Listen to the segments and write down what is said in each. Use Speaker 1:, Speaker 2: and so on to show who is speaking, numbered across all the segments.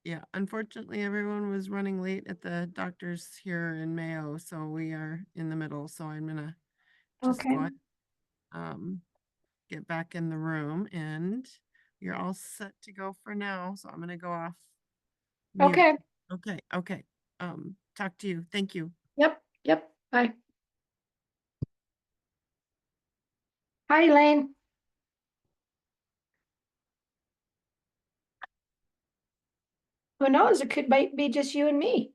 Speaker 1: Yeah, unfortunately, everyone was running late at the doctor's here in Mayo, so we are in the middle. So I'm gonna just
Speaker 2: Okay.
Speaker 1: go ahead, get back in the room, and you're all set to go for now. So I'm gonna go off mute.
Speaker 2: Okay.
Speaker 1: Okay, okay. Talk to you. Thank you.
Speaker 2: Yep. Yep. Bye. Hi, Elaine. Who knows? It could might be just you and me.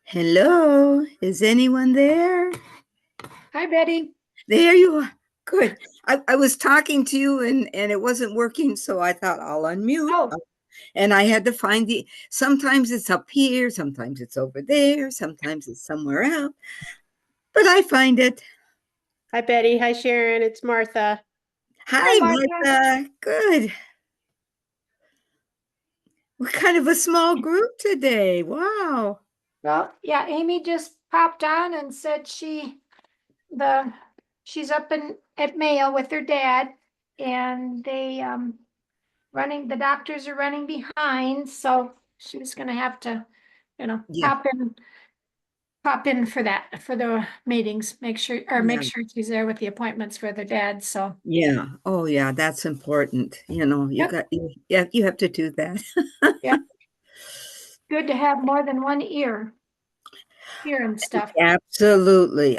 Speaker 3: Hello, is anyone there?
Speaker 2: Hi, Betty.
Speaker 3: There you are. Good. I was talking to you and it wasn't working, so I thought I'll unmute.
Speaker 2: Oh,
Speaker 3: And I had to find sometimes it's up here, sometimes it's over there, sometimes it's somewhere else, but I find it.
Speaker 4: Hi, Betty. Hi, Sharon. It's Martha.
Speaker 3: Hi,
Speaker 2: hi, Martha.
Speaker 3: Martha. Good. We're kind of a small group today. Wow.
Speaker 2: Well, yeah, Amy just popped on and said she's up in at Mayo with her dad, and they the doctors are running behind, so she was gonna have to,
Speaker 3: Yeah.
Speaker 2: pop in for the meetings, make sure
Speaker 3: Yeah.
Speaker 2: she's there with the appointments for the dad. So
Speaker 3: Yeah. Oh, yeah. That's important.
Speaker 2: yep,
Speaker 3: You have to do that.
Speaker 2: yep. Good to have more than one ear hearing stuff.
Speaker 3: Absolutely.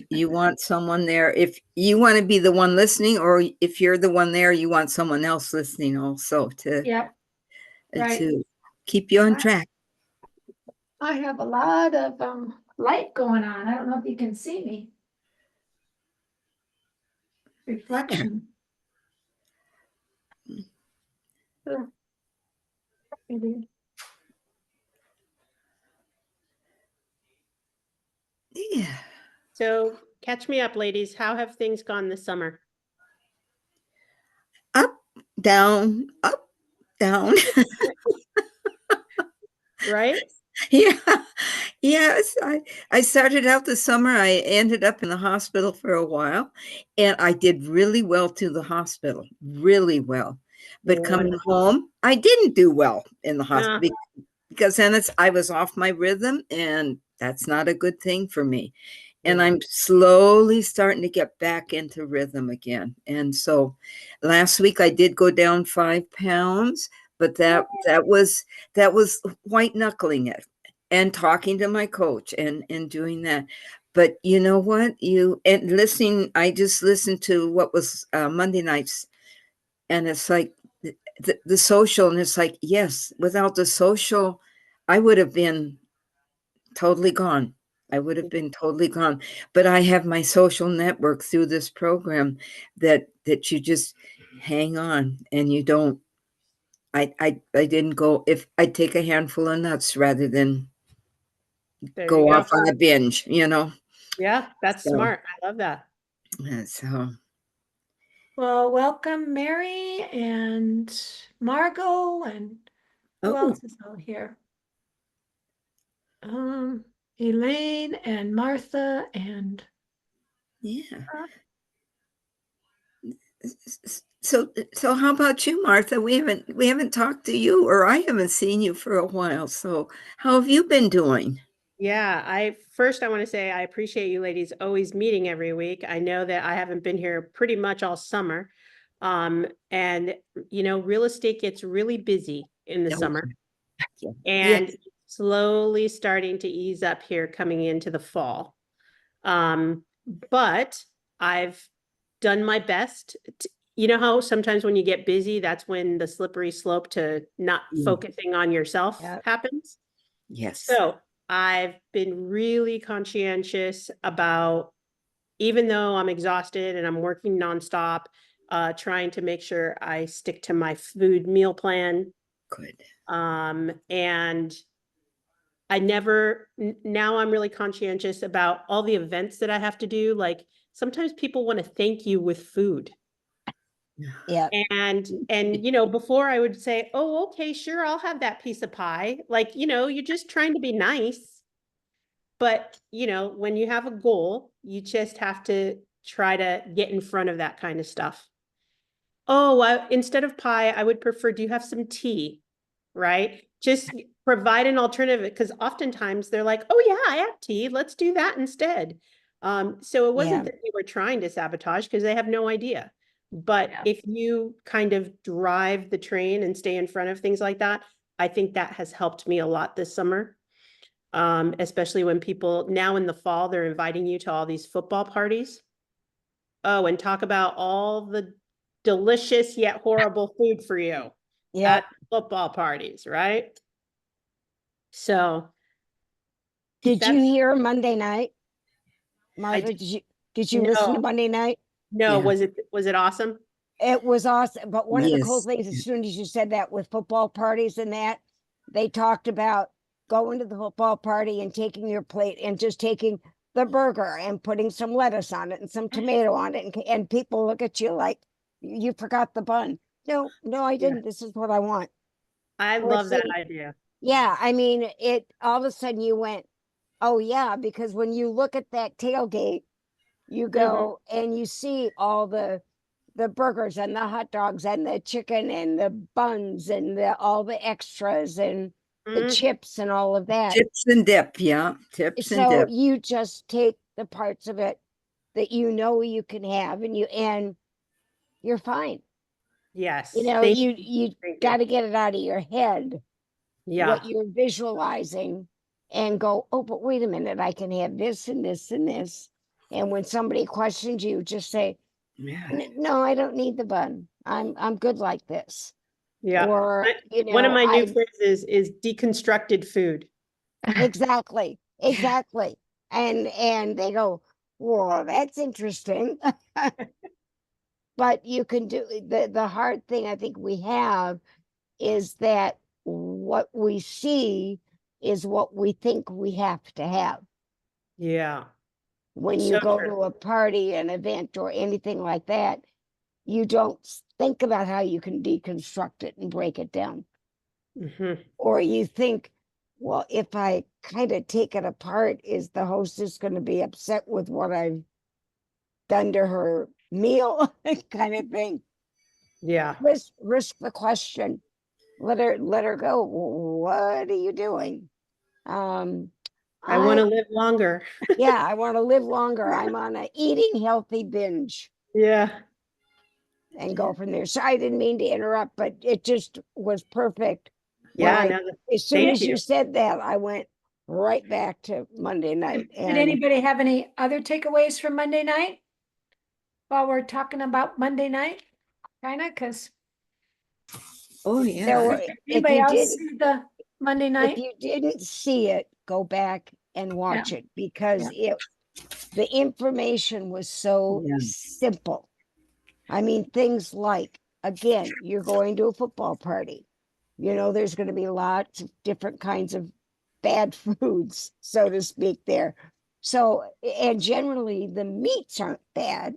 Speaker 3: You want someone there. If you want to be the one listening, or if you're the one there, you want someone else listening also
Speaker 2: Yep, right.
Speaker 3: to keep you on track.
Speaker 2: I have a lot of light going on. I don't know if you can see me. Reflection. Ugh, maybe.
Speaker 3: Yeah.
Speaker 4: So catch me up, ladies. How have things gone this summer?
Speaker 3: Up, down, up, down.
Speaker 4: Right?
Speaker 3: Yeah. Yes. I started out the summer. I ended up in the hospital for a while, and I did really well to the hospital, really well. But coming home, I didn't do well in the
Speaker 4: Uh,
Speaker 3: hospital because then I was off my rhythm, and that's not a good thing for me. And
Speaker 4: yeah.
Speaker 3: I'm slowly starting to get back into rhythm again. And so last week I did go down 5 pounds, but that was white knuckling it and talking to my coach and doing that. But you know what? I just listened to what was Monday nights, and it's like the social, and it's like, yes, without the social, I would have been totally gone. I would have been totally gone. But I have my social network through this program that you just hang on, and you don't. I didn't go. If I take a handful of nuts rather than
Speaker 4: There you
Speaker 3: go
Speaker 4: go.
Speaker 3: off on a binge.
Speaker 4: Yeah, that's
Speaker 3: So,
Speaker 4: smart. I love that.
Speaker 3: so
Speaker 2: Well, welcome Mary and Margot, and who
Speaker 3: oh
Speaker 2: else is out here? Elaine and Martha and
Speaker 3: yeah.
Speaker 2: uh,
Speaker 3: So how about you, Martha? We haven't talked to you, or I haven't seen you for a while. So how have you been doing?
Speaker 4: Yeah, I want to say I appreciate you ladies always meeting every week. I know that I haven't been here pretty much all summer. And real estate gets really busy in the
Speaker 3: Oh,
Speaker 4: summer
Speaker 3: yeah.
Speaker 4: and
Speaker 3: Yes.
Speaker 4: slowly starting to ease up here coming into the fall. But I've done my best. You know how sometimes when you get busy, that's when the slippery slope to not
Speaker 3: Yeah.
Speaker 4: focusing on yourself
Speaker 2: yeah,
Speaker 4: happens.
Speaker 3: Yes.
Speaker 4: So I've been really conscientious about, even though I'm exhausted and I'm working nonstop, trying to make sure I stick to my food meal plan.
Speaker 3: Good.
Speaker 4: And now I'm really conscientious about all the events that I have to do. Like sometimes people want to thank you with food.
Speaker 5: Yeah.
Speaker 4: And you know, before I would say, oh, okay, sure, I'll have that piece of pie. Like, you know, you're just trying to be nice. But, you know, when you have a goal, you just have to try to get in front of that kind of stuff. Oh, instead of pie, I would prefer, do you have some tea? Right? Just provide an alternative because oftentimes they're like, oh yeah, I have tea. Let's do that instead. So it wasn't
Speaker 5: Yeah.
Speaker 4: that they were trying to sabotage because they have no idea. But
Speaker 2: Yeah.
Speaker 4: if you kind of drive the train and stay in front of things like that, I think that has helped me a lot this summer. Especially when people now in the fall, they're inviting you to all these football parties. Oh, and talk about all the delicious yet horrible food for you
Speaker 5: Yeah.
Speaker 4: at football parties, right? So
Speaker 5: Did you
Speaker 4: that's
Speaker 5: hear Monday night? Martha,
Speaker 4: did-
Speaker 5: did you listen to
Speaker 4: no,
Speaker 5: Monday night?
Speaker 4: no,
Speaker 3: Yeah.
Speaker 4: was it awesome?
Speaker 5: It was awesome. But one of the cool
Speaker 3: Yes.
Speaker 5: things, as soon as you said that with football parties and that, they talked about going to the football party and taking your plate and just taking the burger and putting some lettuce on it and some tomato on it. And people look at you like you forgot the bun. No, I
Speaker 4: Yeah.
Speaker 5: didn't. This is what I want.
Speaker 4: I
Speaker 5: Or
Speaker 4: love that
Speaker 5: see-
Speaker 4: idea.
Speaker 5: Yeah, I mean, it all of a sudden you went, oh yeah, because when you look at that tailgate, you go and you see all the burgers and the hot dogs and the chicken and the buns and all the extras and the
Speaker 4: Mhm.
Speaker 5: chips and all of that.
Speaker 3: Chips and dip, yeah, chips and
Speaker 5: So
Speaker 3: dip.
Speaker 5: you just take the parts of it that you know you can have and you're fine.
Speaker 4: Yes.
Speaker 5: You know,
Speaker 4: Thank
Speaker 5: you
Speaker 4: thank you.
Speaker 5: got to get it out of your head
Speaker 4: Yeah.
Speaker 5: what you're visualizing and go, oh, but wait a minute, I can have this and this and this. And when somebody questions you, just say,
Speaker 3: Yeah.
Speaker 5: No, I don't need the bun. I'm good like this."
Speaker 4: Yeah.
Speaker 5: Or,
Speaker 4: One of my new
Speaker 5: I
Speaker 4: phrases is deconstructed food.
Speaker 5: exactly, exactly. And they go, "Whoa, that's interesting." But you can do the hard thing I think we have is that what we see is what we think we have to have.
Speaker 4: Yeah.
Speaker 5: When you
Speaker 4: So
Speaker 5: go
Speaker 4: true.
Speaker 5: to a party, an event, or anything like that, you don't think about how you can deconstruct it and break it down.
Speaker 4: Mhm.
Speaker 5: Or you think, well, if I kind of take it apart, is the hostess going to be upset with what I've done to her meal? Kind of thing.
Speaker 4: Yeah.
Speaker 5: Risk the question. Let her go. What are you doing?
Speaker 4: I want to live longer.
Speaker 5: Yeah, I want to live longer. I'm on a eating healthy binge.
Speaker 4: Yeah.
Speaker 5: And go from there. So I didn't mean to interrupt, but it just was perfect.
Speaker 4: Yeah.
Speaker 5: When
Speaker 4: No,
Speaker 5: as soon
Speaker 4: thank
Speaker 5: as you
Speaker 4: you.
Speaker 5: said that, I went right back to Monday night.
Speaker 2: Did
Speaker 5: And
Speaker 2: anybody have any other takeaways from Monday night? While we're talking about Monday night, kind of, because
Speaker 3: Oh,
Speaker 5: there
Speaker 3: yeah.
Speaker 5: were, if
Speaker 2: anybody
Speaker 5: you
Speaker 2: else
Speaker 5: did,
Speaker 2: see the Monday
Speaker 5: if
Speaker 2: night?
Speaker 5: you didn't see it, go back and watch it because the information was so
Speaker 3: Yeah.
Speaker 5: simple. I mean, things like, again, you're going to a football party. You know, there's going to be lots of different kinds of bad foods, so to speak, there. So, and generally the meats aren't bad.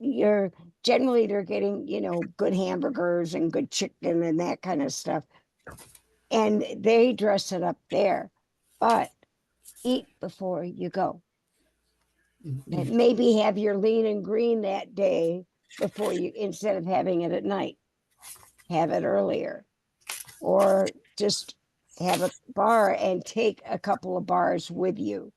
Speaker 5: You're generally they're getting, good hamburgers and good chicken and that kind of stuff. And they dress it up there. But eat before you go. And maybe have your lean and green that day before you, instead of having it at night, have it earlier. Or just have a bar and take a couple of bars with you.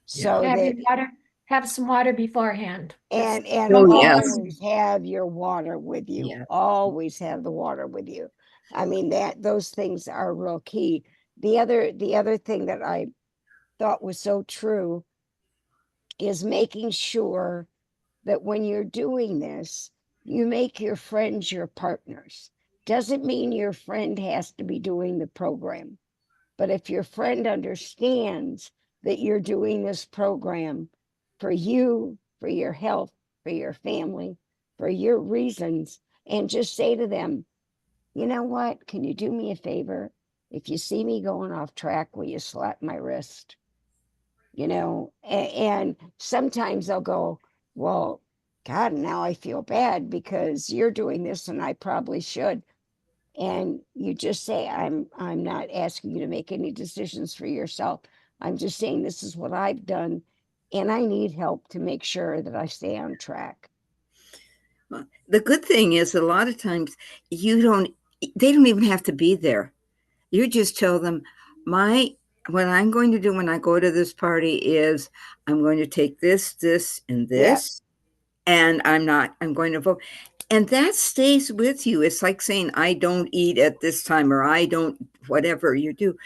Speaker 5: So
Speaker 2: Have
Speaker 5: that,
Speaker 2: your water, have some water beforehand.
Speaker 5: and
Speaker 3: Oh, yes.
Speaker 5: always have your water with you.
Speaker 3: Yeah.
Speaker 5: Always have the water with you. I mean, those things are real key. The other thing that I thought was so true is making sure that when you're doing this, you make your friends your partners. Doesn't mean your friend has to be doing the program, but if your friend understands that you're doing this program for you, for your health, for your family, for your reasons, and just say to them, you know what, can you do me a favor? if you see me going off track, will you slap my wrist? And sometimes I'll go, well, God, now I feel bad because you're doing this and I probably should. And you just say, I'm not asking you to make any decisions for yourself. I'm just saying this is what I've done and I need help to make sure that I stay on track.
Speaker 3: The good thing is a lot of times they don't even have to be there. You just tell them, what I'm going to do when I go to this party is I'm going to take this, this, and
Speaker 5: Yeah.
Speaker 3: this, and I'm going to vote. And that stays with you. It's like saying, I don't eat at this time, or I don't, whatever you do.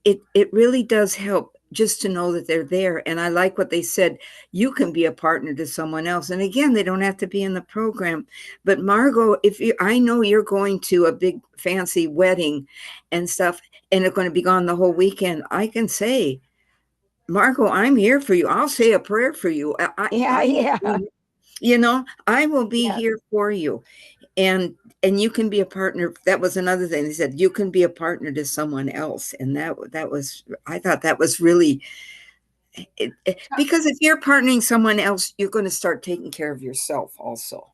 Speaker 3: It really does help just to know that they're there. And I like what they said, you can be a partner to someone else. And again, they don't have to be in the program. But Margot, I know you're going to a big fancy wedding and stuff, and it's going to be gone the whole weekend. I can say, Margot, I'm here for you. I'll say a prayer for you.
Speaker 5: Yeah.
Speaker 3: I will be
Speaker 5: Yeah.
Speaker 3: here for you. And you can be a partner. That was another thing. They said you can be a partner to someone else. And that was, I thought that was really, because if you're partnering someone else, you're going to start taking care of yourself also.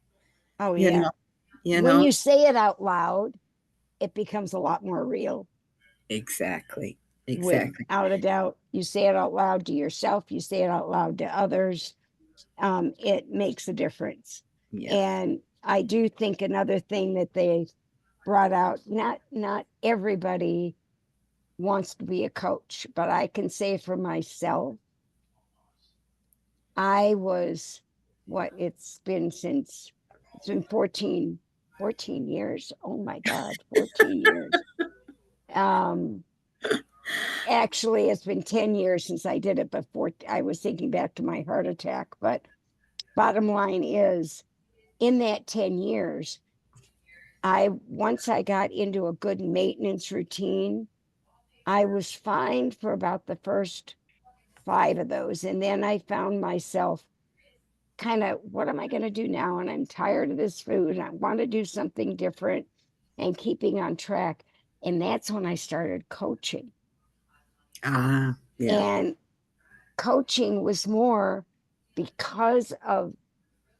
Speaker 5: Oh,
Speaker 3: You
Speaker 5: yeah.
Speaker 3: know, you
Speaker 5: When
Speaker 3: know?
Speaker 5: you say it out loud, it becomes a lot more real.
Speaker 3: Exactly. Exactly.
Speaker 5: Without a doubt, you say it out loud to yourself, you say it out loud to others. It makes a difference.
Speaker 3: Yeah.
Speaker 5: And I do think another thing that they brought out, not everybody wants to be a coach, but I can say for myself, I was it's been 14 years. Oh my God, 14 years. Actually, it's been 10 years since I did it before. I was thinking back to my heart attack, but bottom line is, in that 10 years, once I got into a good maintenance routine, I was fine for about the first 5 of those. And then I found myself kind of, what am I going to do now? And I'm tired of this food. And I want to do something different and keeping on track. And that's when I started coaching.
Speaker 3: Yeah.
Speaker 5: And coaching was more because of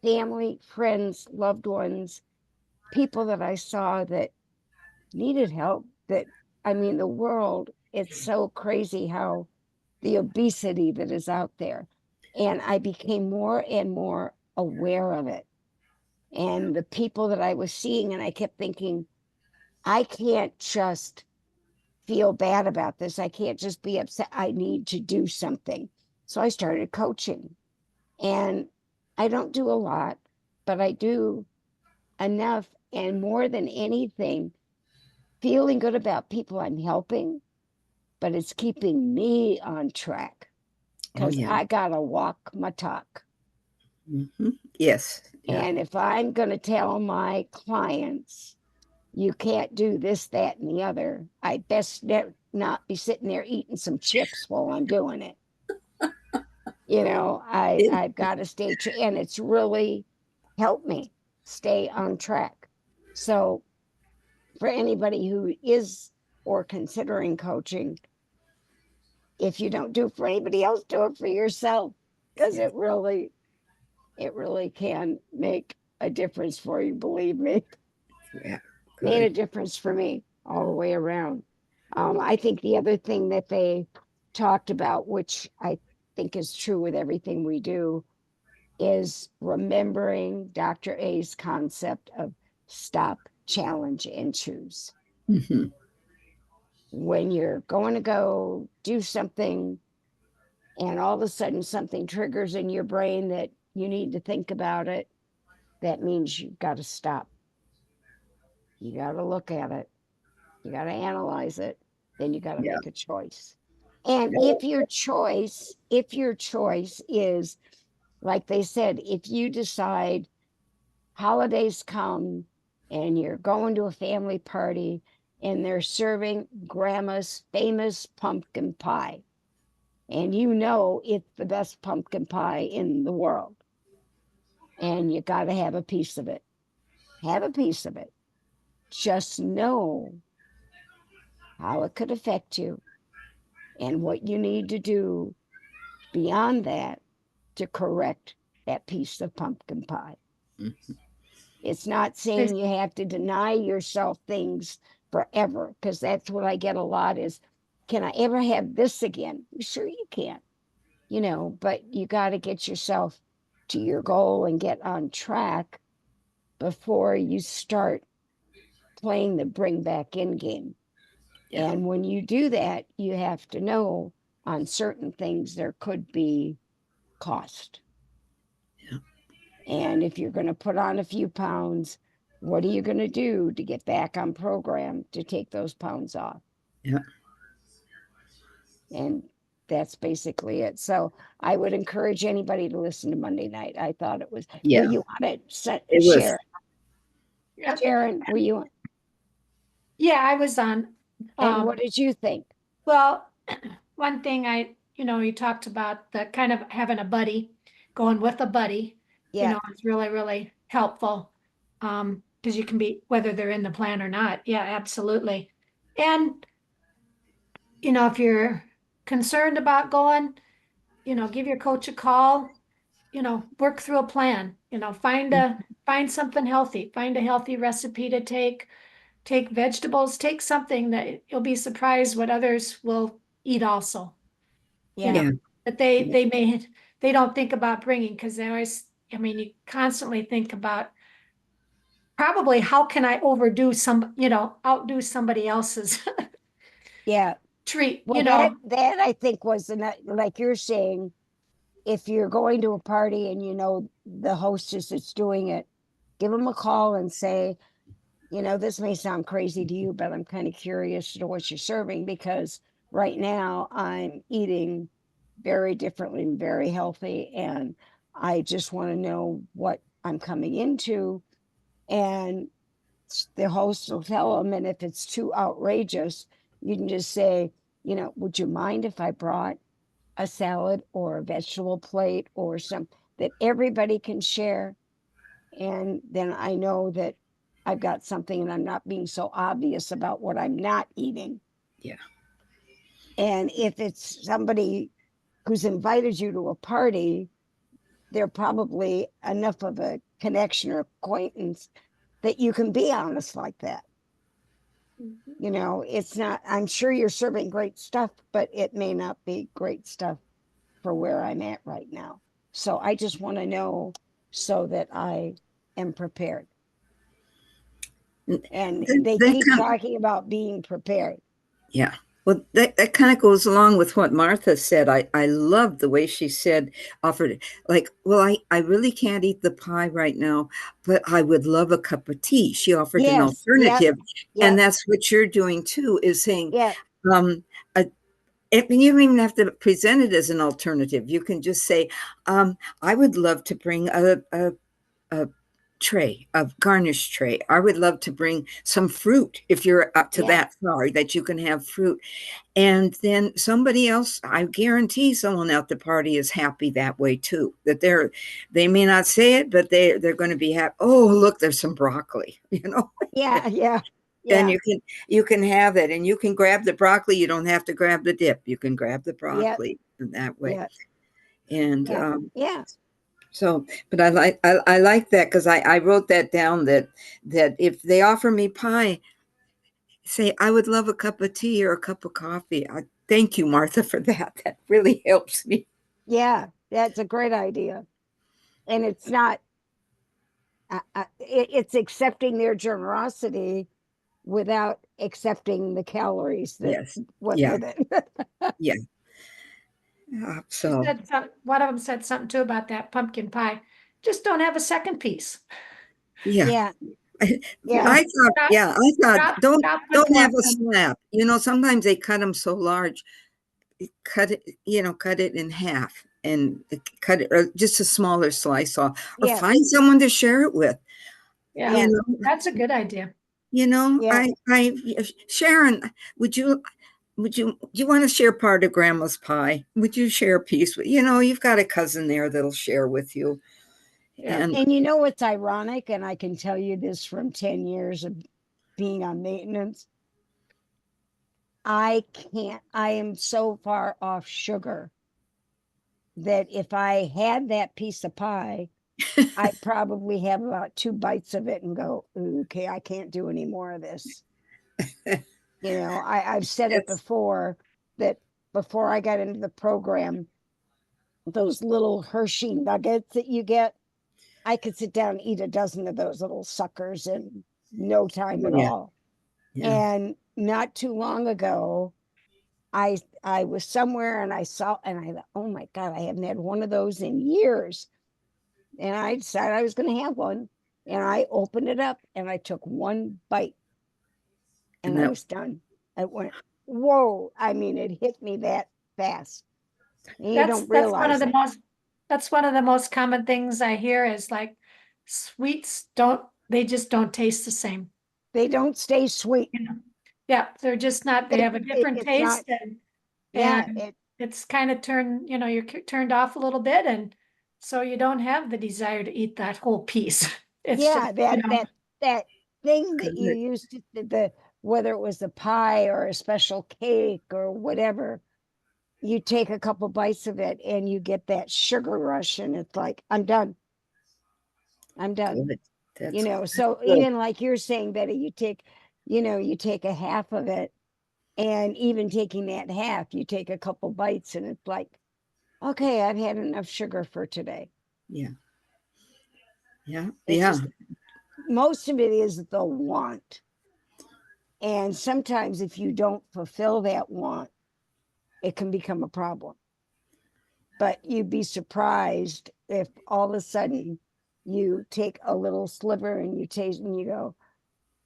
Speaker 5: family, friends, loved ones, people that I saw that needed help. The world, it's so crazy how the obesity that is out there. And I became more and more aware of it. And the people that I was seeing, and I kept thinking, I can't just feel bad about this. I can't just be upset. I need to do something. So I started coaching. And I don't do a lot, but I do enough. And more than anything, feeling good about people I'm helping, but it's keeping me on track because
Speaker 3: yeah.
Speaker 5: I got to walk my talk.
Speaker 3: Mm-hmm. Yes. Yeah.
Speaker 5: And if I'm going to tell my clients, you can't do this, that, and the other, I best not be sitting there eating some chips while I'm doing it. I've got to stay, and it's really helped me stay on track. So for anybody who is or considering coaching, if you don't do it for anybody else, do it for yourself, because it really can make a difference for you. Believe me,
Speaker 3: Yeah.
Speaker 5: made a
Speaker 3: Good.
Speaker 5: difference for me all the way around. I think the other thing that they talked about, which I think is true with everything we do, is remembering Dr. A's concept of stop, challenge, and choose.
Speaker 3: Mm-hmm.
Speaker 5: When you're going to go do something and all of a sudden something triggers in your brain that you need to think about it, that means you've got to stop. You got to look at it. You got to analyze it. Then you got to
Speaker 3: Yeah.
Speaker 5: make a choice. And if your choice is, like they said, if you decide holidays come and you're going to a family party and they're serving grandma's famous pumpkin pie, and it's the best pumpkin pie in the world, and you got to have a piece of it. Have a piece of it. Just know how it could affect you, and what you need to do beyond that to correct that piece of pumpkin pie.
Speaker 3: Mhm.
Speaker 5: It's not saying you have to deny yourself things forever, because that's what I get a lot is, can I ever have this again? Sure you can, but you got to get yourself to your goal and get on track before you start playing the bring back in game.
Speaker 3: Yeah.
Speaker 5: And when you do that, you have to know on certain things there could be cost.
Speaker 3: Yeah.
Speaker 5: And if you're going to put on a few pounds, what are you going to do to get back on program to take those pounds off?
Speaker 3: Yeah.
Speaker 5: And that's basically it. So I would encourage anybody to listen to Monday night. I thought it was,
Speaker 3: Yeah.
Speaker 5: were you on it?
Speaker 3: It was.
Speaker 5: Sharon,
Speaker 2: Yeah.
Speaker 5: Sharon, were you on?
Speaker 2: Yeah, I was on.
Speaker 5: And what did you think?
Speaker 2: Well, one thing you talked about the kind of having a buddy, going with a buddy,
Speaker 5: Yeah,
Speaker 2: is really, really helpful. Because you can be, whether they're in the plan or not. Yeah, absolutely. And, if you're concerned about going, give your coach a call, work through a plan, find something healthy, find a healthy recipe to take vegetables, take something that you'll be surprised what others will eat also.
Speaker 5: yeah,
Speaker 3: Yeah.
Speaker 2: That they don't think about bringing, because they always, you constantly think about probably how can I outdo somebody else's
Speaker 5: yeah.
Speaker 2: treat,
Speaker 5: Well, that I think was like you're saying, if you're going to a party and the hostess that's doing it, give them a call and say, this may sound crazy to you, but I'm kind of curious to what you're serving, because right now I'm eating very differently and very healthy, and I just want to know what I'm coming into. And the host will tell them, and if it's too outrageous, you can just say, would you mind if I brought a salad or a vegetable plate or some that everybody can share? And then I know that I've got something and I'm not being so obvious about what I'm not eating.
Speaker 3: Yeah.
Speaker 5: And if it's somebody who's invited you to a party, they're probably enough of a connection or acquaintance that you can be honest like that. It's not, I'm sure you're serving great stuff, but it may not be great stuff for where I'm at right now. So I just want to know so that I am prepared. And they keep talking about being prepared.
Speaker 3: Yeah. Well, that kind of goes along with what Martha said. I love the way she offered it. Like, well, I really can't eat the pie right now, but I would love a cup of tea. She offered an
Speaker 5: Yes.
Speaker 3: alternative.
Speaker 5: Yep.
Speaker 3: And that's what you're doing too, is saying,
Speaker 5: Yeah.
Speaker 3: You don't even have to present it as an alternative. You can just say, I would love to bring a tray, a garnish tray. I would love to bring some fruit if you're up to that far that you can have fruit. And then somebody else, I guarantee someone at the party is happy that way too, that they may not say it, but they're going to be happy. Oh, look, there's some broccoli,
Speaker 5: Yeah.
Speaker 3: And you can have it, and you can grab the broccoli. You don't have to grab the dip. You can grab the broccoli in that way.
Speaker 5: Yeah.
Speaker 3: And
Speaker 5: yeah.
Speaker 3: So, but I like that, because I wrote that down, that if they offer me pie, say, I would love a cup of tea or a cup of coffee. Thank you, Martha, for that. That really helps me.
Speaker 5: Yeah, that's a great idea. And it's not, it's accepting their generosity without accepting the calories that went with it.
Speaker 3: Yeah. So
Speaker 2: one of them said something too about that pumpkin pie. Just don't have a second piece.
Speaker 3: yeah.
Speaker 5: Yeah.
Speaker 3: I thought don't have a
Speaker 2: one.
Speaker 3: slab. Sometimes they cut them so large. Cut it in half and cut it, or just a smaller slice off, or find someone to share it with.
Speaker 2: Yeah, that's a good idea.
Speaker 3: Sharon, would you do you want to share part of Grandma's pie? Would you share a piece with, you've got a cousin there that'll share with you.
Speaker 2: Yeah.
Speaker 5: And what's ironic, and I can tell you this from 10 years of being on maintenance, I can't, I am so far off sugar that if I had that piece of pie, I'd probably have about 2 bites of it and go, "Ooh, okay, I can't do any more of this." You know, I've said it
Speaker 3: It's-
Speaker 5: before that before I got into the program, those little Hershey nuggets that you get, I could sit down and eat a dozen of those little suckers in no time at
Speaker 3: Yeah.
Speaker 5: all.
Speaker 3: Yeah.
Speaker 5: And not too long ago, I was somewhere and I saw and I thought, oh my God, I haven't had one of those in years. And I decided I was going to have one. And I opened it up and I took one bite and
Speaker 3: And
Speaker 5: I
Speaker 3: that-
Speaker 5: was done. I went, whoa. I mean, it hit me that fast. And you don't
Speaker 2: That's one
Speaker 5: realize
Speaker 2: of the
Speaker 5: it.
Speaker 2: most, that's one of the most common things I hear is like sweets they just don't taste the same.
Speaker 5: They don't stay sweet.
Speaker 2: You know? Yeah, they're just not, they have a different
Speaker 5: It's not,
Speaker 2: taste and
Speaker 5: yeah,
Speaker 2: and it's kind of you're turned off a little bit, and so you don't have the desire to eat that whole piece. It's
Speaker 5: yeah,
Speaker 2: just, you know,
Speaker 5: that thing that you
Speaker 3: Correct.
Speaker 5: used to whether it was a pie or a special cake or whatever, you take a couple bites of it and you get that sugar rush and it's like, I'm done. I'm done.
Speaker 3: Good.
Speaker 5: You
Speaker 3: That's
Speaker 5: know, so
Speaker 3: good.
Speaker 5: even like you're saying, Betty, you take a half of it, and even taking that half, you take a couple bites and it's like, okay, I've had enough sugar for today.
Speaker 3: Yeah. Yeah.
Speaker 5: It's
Speaker 3: Yeah.
Speaker 5: just most of it is the want. And sometimes if you don't fulfill that want, it can become a problem. But you'd be surprised if all of a sudden you take a little sliver and you taste and you go,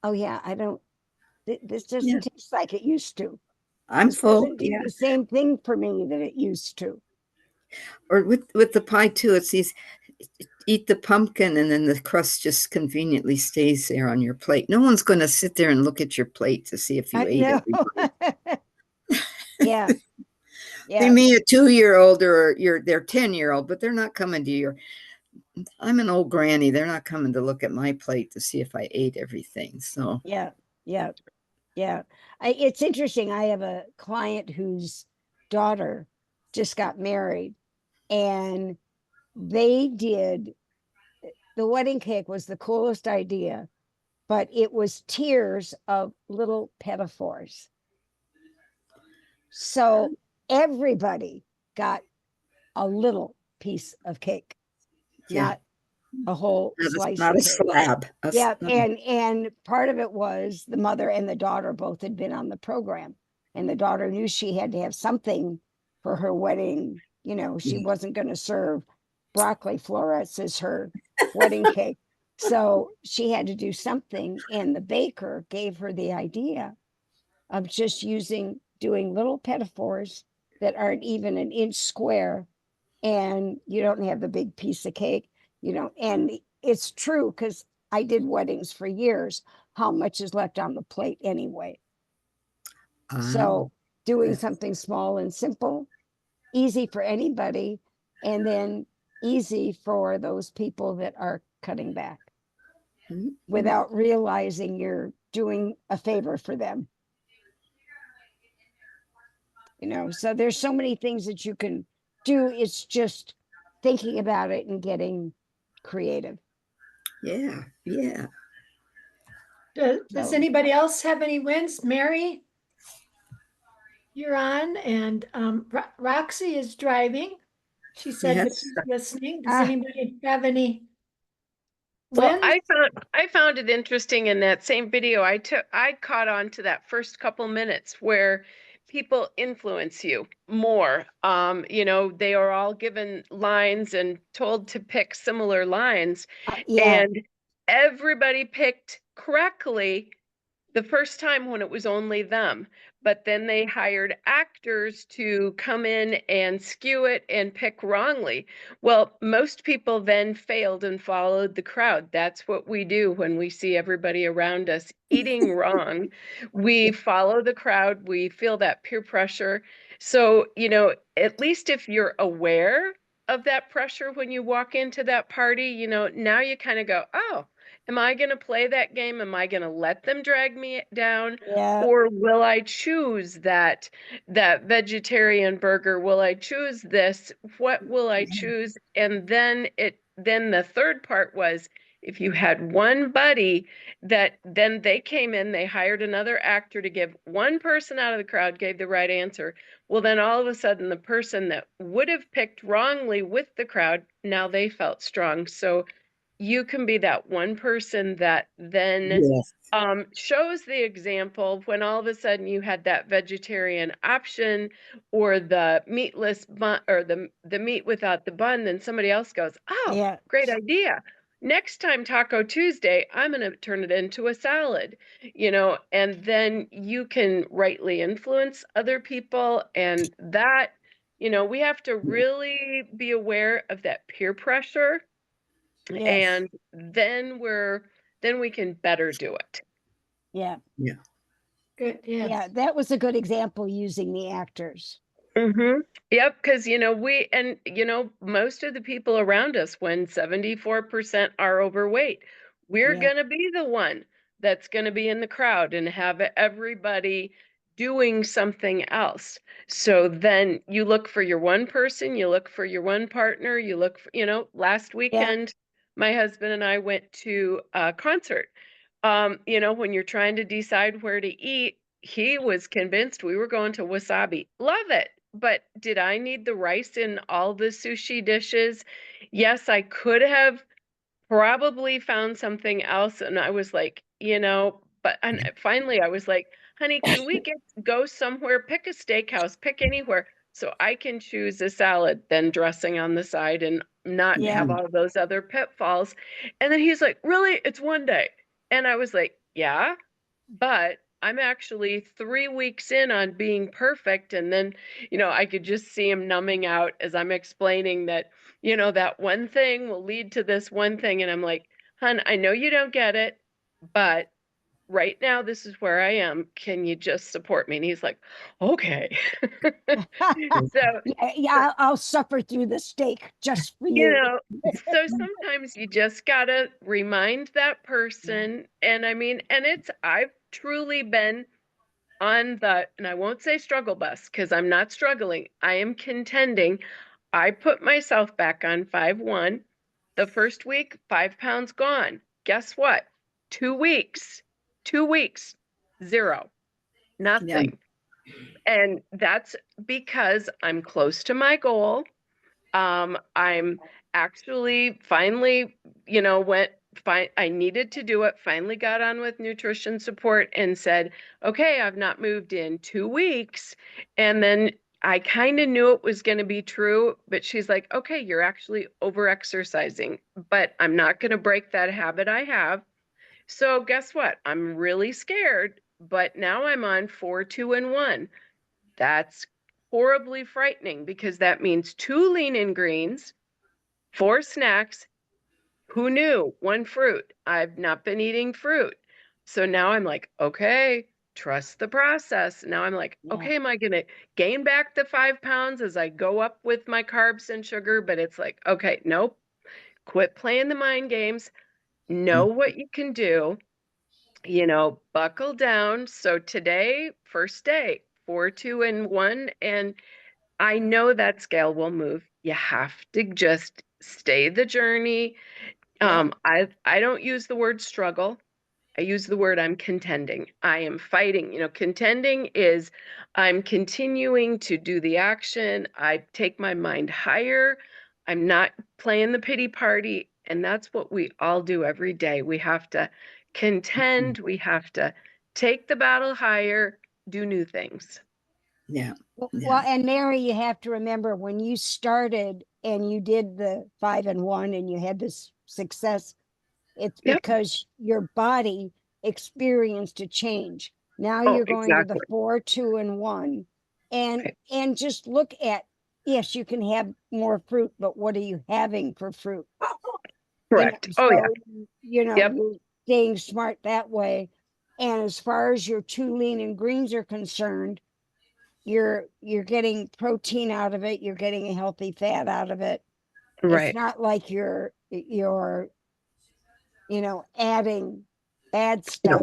Speaker 5: oh yeah, this doesn't
Speaker 3: Yeah.
Speaker 5: taste like it used to.
Speaker 3: I'm
Speaker 5: This
Speaker 3: full.
Speaker 5: doesn't do
Speaker 3: Yeah.
Speaker 5: the same thing for me that it used to.
Speaker 3: Or with the pie too, it's these eat the pumpkin and then the crust just conveniently stays there on your plate. No one's going to sit there and look at your plate to see if you
Speaker 5: I
Speaker 3: ate
Speaker 5: know.
Speaker 3: it.
Speaker 5: Yeah.
Speaker 3: They
Speaker 5: Yeah.
Speaker 3: may a 2-year-old or their 10-year-old, but they're not coming to your. I'm an old granny. They're not coming to look at my plate to see if I ate everything. So
Speaker 5: Yeah. Yeah. Yeah. It's interesting. I have a client whose daughter just got married, and they did the wedding cake was the coolest idea, but it was tiers of little pinafores. So everybody got a little piece of cake,
Speaker 3: yeah,
Speaker 5: not a whole slice
Speaker 3: not
Speaker 5: of
Speaker 3: a
Speaker 5: cake.
Speaker 3: slab.
Speaker 5: Yeah, and part of it was the mother and the daughter both had been on the program, and the daughter knew she had to have something for her wedding. You know, she
Speaker 3: Yeah.
Speaker 5: wasn't going to serve broccoli florets as her wedding cake, so she had to do something. And the baker gave her the idea of just doing little pinafores that aren't even an inch square, and you don't have the big piece of cake, and it's true because I did weddings for years. How much is left on the plate anyway? So doing something small and simple, easy for anybody, and then easy for those people that are cutting back without realizing you're doing a favor for them. So there's so many things that you can do. It's just thinking about it and getting creative.
Speaker 3: Yeah, yeah.
Speaker 2: does
Speaker 5: So-
Speaker 2: anybody else have any wins? Mary, you're on, and Roxy is driving. She said that
Speaker 3: Yes.
Speaker 2: she's listening. Does
Speaker 5: Ah.
Speaker 2: anybody have any
Speaker 6: Well,
Speaker 2: wins?
Speaker 6: I found it interesting in that same video. I caught on to that first couple minutes where people influence you more. They are all given lines and told to pick similar lines,
Speaker 5: yeah,
Speaker 6: and everybody picked correctly the first time when it was only them. But then they hired actors to come in and skew it and pick wrongly. Well, most people then failed and followed the crowd. That's what we do when we see everybody around us eating wrong. We follow the crowd, we feel that peer pressure. So, at least if you're aware of that pressure when you walk into that party, now you kind of go, oh, Am I going to play that game? Am I going to let them drag me down?
Speaker 5: Yeah,
Speaker 6: Or will I choose that vegetarian burger? Will I choose this? What will I choose? And then the third part was, if you had one buddy that then they came in, they hired another actor to give one person out of the crowd gave the right answer. Well, then all of a sudden the person that would have picked wrongly with the crowd, now they felt strong. So you can be that one person that then
Speaker 3: Yes.
Speaker 6: shows the example when all of a sudden you had that vegetarian option or the meatless bun or the meat without the bun, then somebody else goes, oh,
Speaker 5: yeah,
Speaker 6: great idea. Next time Taco Tuesday, I'm going to turn it into a salad, and then you can rightly influence other people. And that, we have to really be aware of that peer pressure,
Speaker 5: yes,
Speaker 6: and then we can better do it.
Speaker 5: yeah,
Speaker 2: Good,
Speaker 5: yeah.
Speaker 2: yeah.
Speaker 5: That was a good example using the actors.
Speaker 6: Mm-hmm. Yep, because most of the people around us, when 74% are overweight, we're
Speaker 5: Yeah.
Speaker 6: gonna be the one that's gonna be in the crowd and have everybody doing something else. So then you look for your one person, you look for your one partner, you look for, last
Speaker 5: Yeah,
Speaker 6: weekend, my husband and I went to a concert. When you're trying to decide where to eat, he was convinced we were going to Wasabi. Love it. But did I need the rice in all the sushi dishes? Yes, I could have probably found something else. And I was like, and finally I was like, honey, can we go somewhere, pick a steakhouse, pick anywhere so I can choose a salad, then dressing on the side and not
Speaker 5: yeah,
Speaker 6: have all those other pitfalls. And then he's like, really? It's one day. And I was like, yeah, but I'm actually 3 weeks in on being perfect. And then, I could just see him numbing out as I'm explaining that, that one thing will lead to this one thing. And I'm like, hun, I know you don't get it, but right now, this is where I am. Can you just support me? And he's like, okay. So,
Speaker 5: yeah, yeah. I'll suffer through the steak just for
Speaker 6: you
Speaker 5: you.
Speaker 6: know, so sometimes you just gotta remind that person. And I mean, I've truly been on and I won't say struggle bus because I'm not struggling. I am contending. I put myself back on 5-1. The first week, 5 pounds gone. Guess what? 2 weeks, 2 weeks, zero,
Speaker 3: Yeah.
Speaker 6: nothing. And that's because I'm close to my goal. I'm actually finally, I needed to do it, finally got on with nutrition support and said, okay, I've not moved in 2 weeks. And then I kind of knew it was going to be true, but she's like, okay, you're actually over exercising, but I'm not going to break that habit I have. So guess what? I'm really scared, but now I'm on 4, 2, and 1. That's horribly frightening because that means 2 lean-in greens, 4 snacks. Who knew? 1 fruit. I've not been eating fruit. So now I'm like, okay, trust the process. Now I'm like,
Speaker 5: Yeah.
Speaker 6: okay, am I going to gain back the 5 pounds as I go up with my carbs and sugar? But it's like, okay, nope. Quit playing the mind games. Know what you can do. Buckle down. So today, first day, 4, 2, and 1. And I know that scale will move. You have to just stay the journey.
Speaker 5: Yeah.
Speaker 6: I don't use the word struggle. I use the word I'm contending. I am fighting. Contending is I'm continuing to do the action. I take my mind higher. I'm not playing the pity party. And that's what we all do every day. We have to contend. We have to take the battle higher, do new things.
Speaker 3: Yeah.
Speaker 5: Well,
Speaker 3: Yeah.
Speaker 5: and Mary, you have to remember when you started and you did the 5-1 and you had this success, it's
Speaker 6: Yep.
Speaker 5: because your body experienced a change. Now
Speaker 6: Oh,
Speaker 5: you're going to the
Speaker 6: exactly.
Speaker 5: 4, 2, and 1.
Speaker 6: Right.
Speaker 5: And just look at, yes, you can have more fruit, but what are you having for fruit?
Speaker 6: Correct. Oh, yeah. Yep.
Speaker 5: You're staying smart that way. And as far as your 2 lean-in greens are concerned, you're getting protein out of it, you're getting a healthy fat out of it. It's
Speaker 6: Right.
Speaker 5: not like you're adding bad stuff.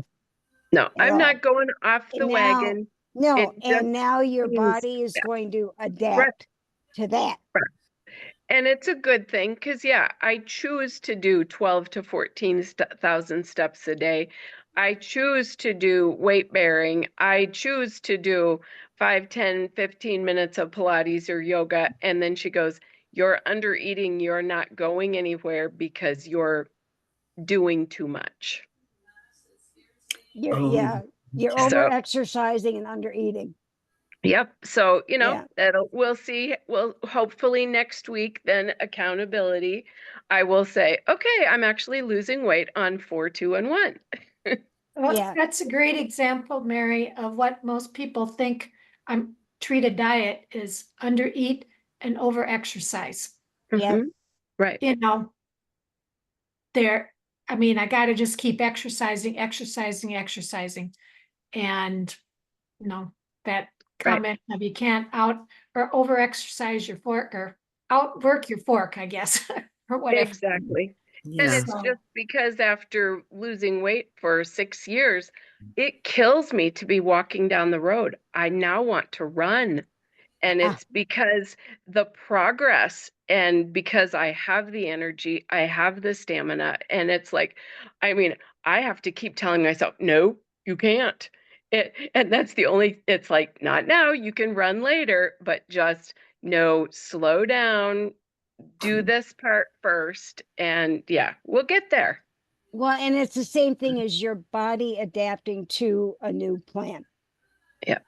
Speaker 6: No,
Speaker 5: at
Speaker 6: I'm
Speaker 5: all.
Speaker 6: not going off the
Speaker 5: And now-
Speaker 6: wagon.
Speaker 5: No,
Speaker 6: It
Speaker 5: and
Speaker 6: just
Speaker 5: now your
Speaker 6: means-
Speaker 5: body is
Speaker 6: yeah.
Speaker 5: going to adapt to that.
Speaker 6: And it's a good thing because, yeah, I choose to do 12 to 14,000 steps a day. I choose to do weight bearing. I choose to do 5, 10, 15 minutes of Pilates or yoga. And then she goes, you're under eating. You're not going anywhere because you're doing too much.
Speaker 5: You're
Speaker 6: So-
Speaker 5: over exercising and under eating.
Speaker 6: Yep. So,
Speaker 5: Yeah.
Speaker 6: we'll see. Well, hopefully next week, then accountability, I will say, okay, I'm actually losing weight on 4, 2, and 1.
Speaker 2: Well,
Speaker 5: Yeah.
Speaker 2: that's a great example, Mary, of what most people think treat a diet is under eat and over exercise.
Speaker 5: Yeah.
Speaker 6: Mhm. Right.
Speaker 2: I gotta just keep exercising. And, that comment of you can't out or over exercise your fork or outwork your fork, I guess, or whatever.
Speaker 6: Exactly. And
Speaker 3: Yeah.
Speaker 6: it's
Speaker 2: So-
Speaker 6: just because after losing weight for 6 years, it kills me to be walking down the road. I now want to run. And
Speaker 5: Ah.
Speaker 6: it's because the progress and because I have the energy, I have the stamina. And it's like, I have to keep telling myself, no, you can't. And that's it's like, not now, you can run later, but just no, slow down, do this part first. And yeah, we'll get there.
Speaker 5: Well, and it's the same thing as your body adapting to a new plan.
Speaker 6: Yeah.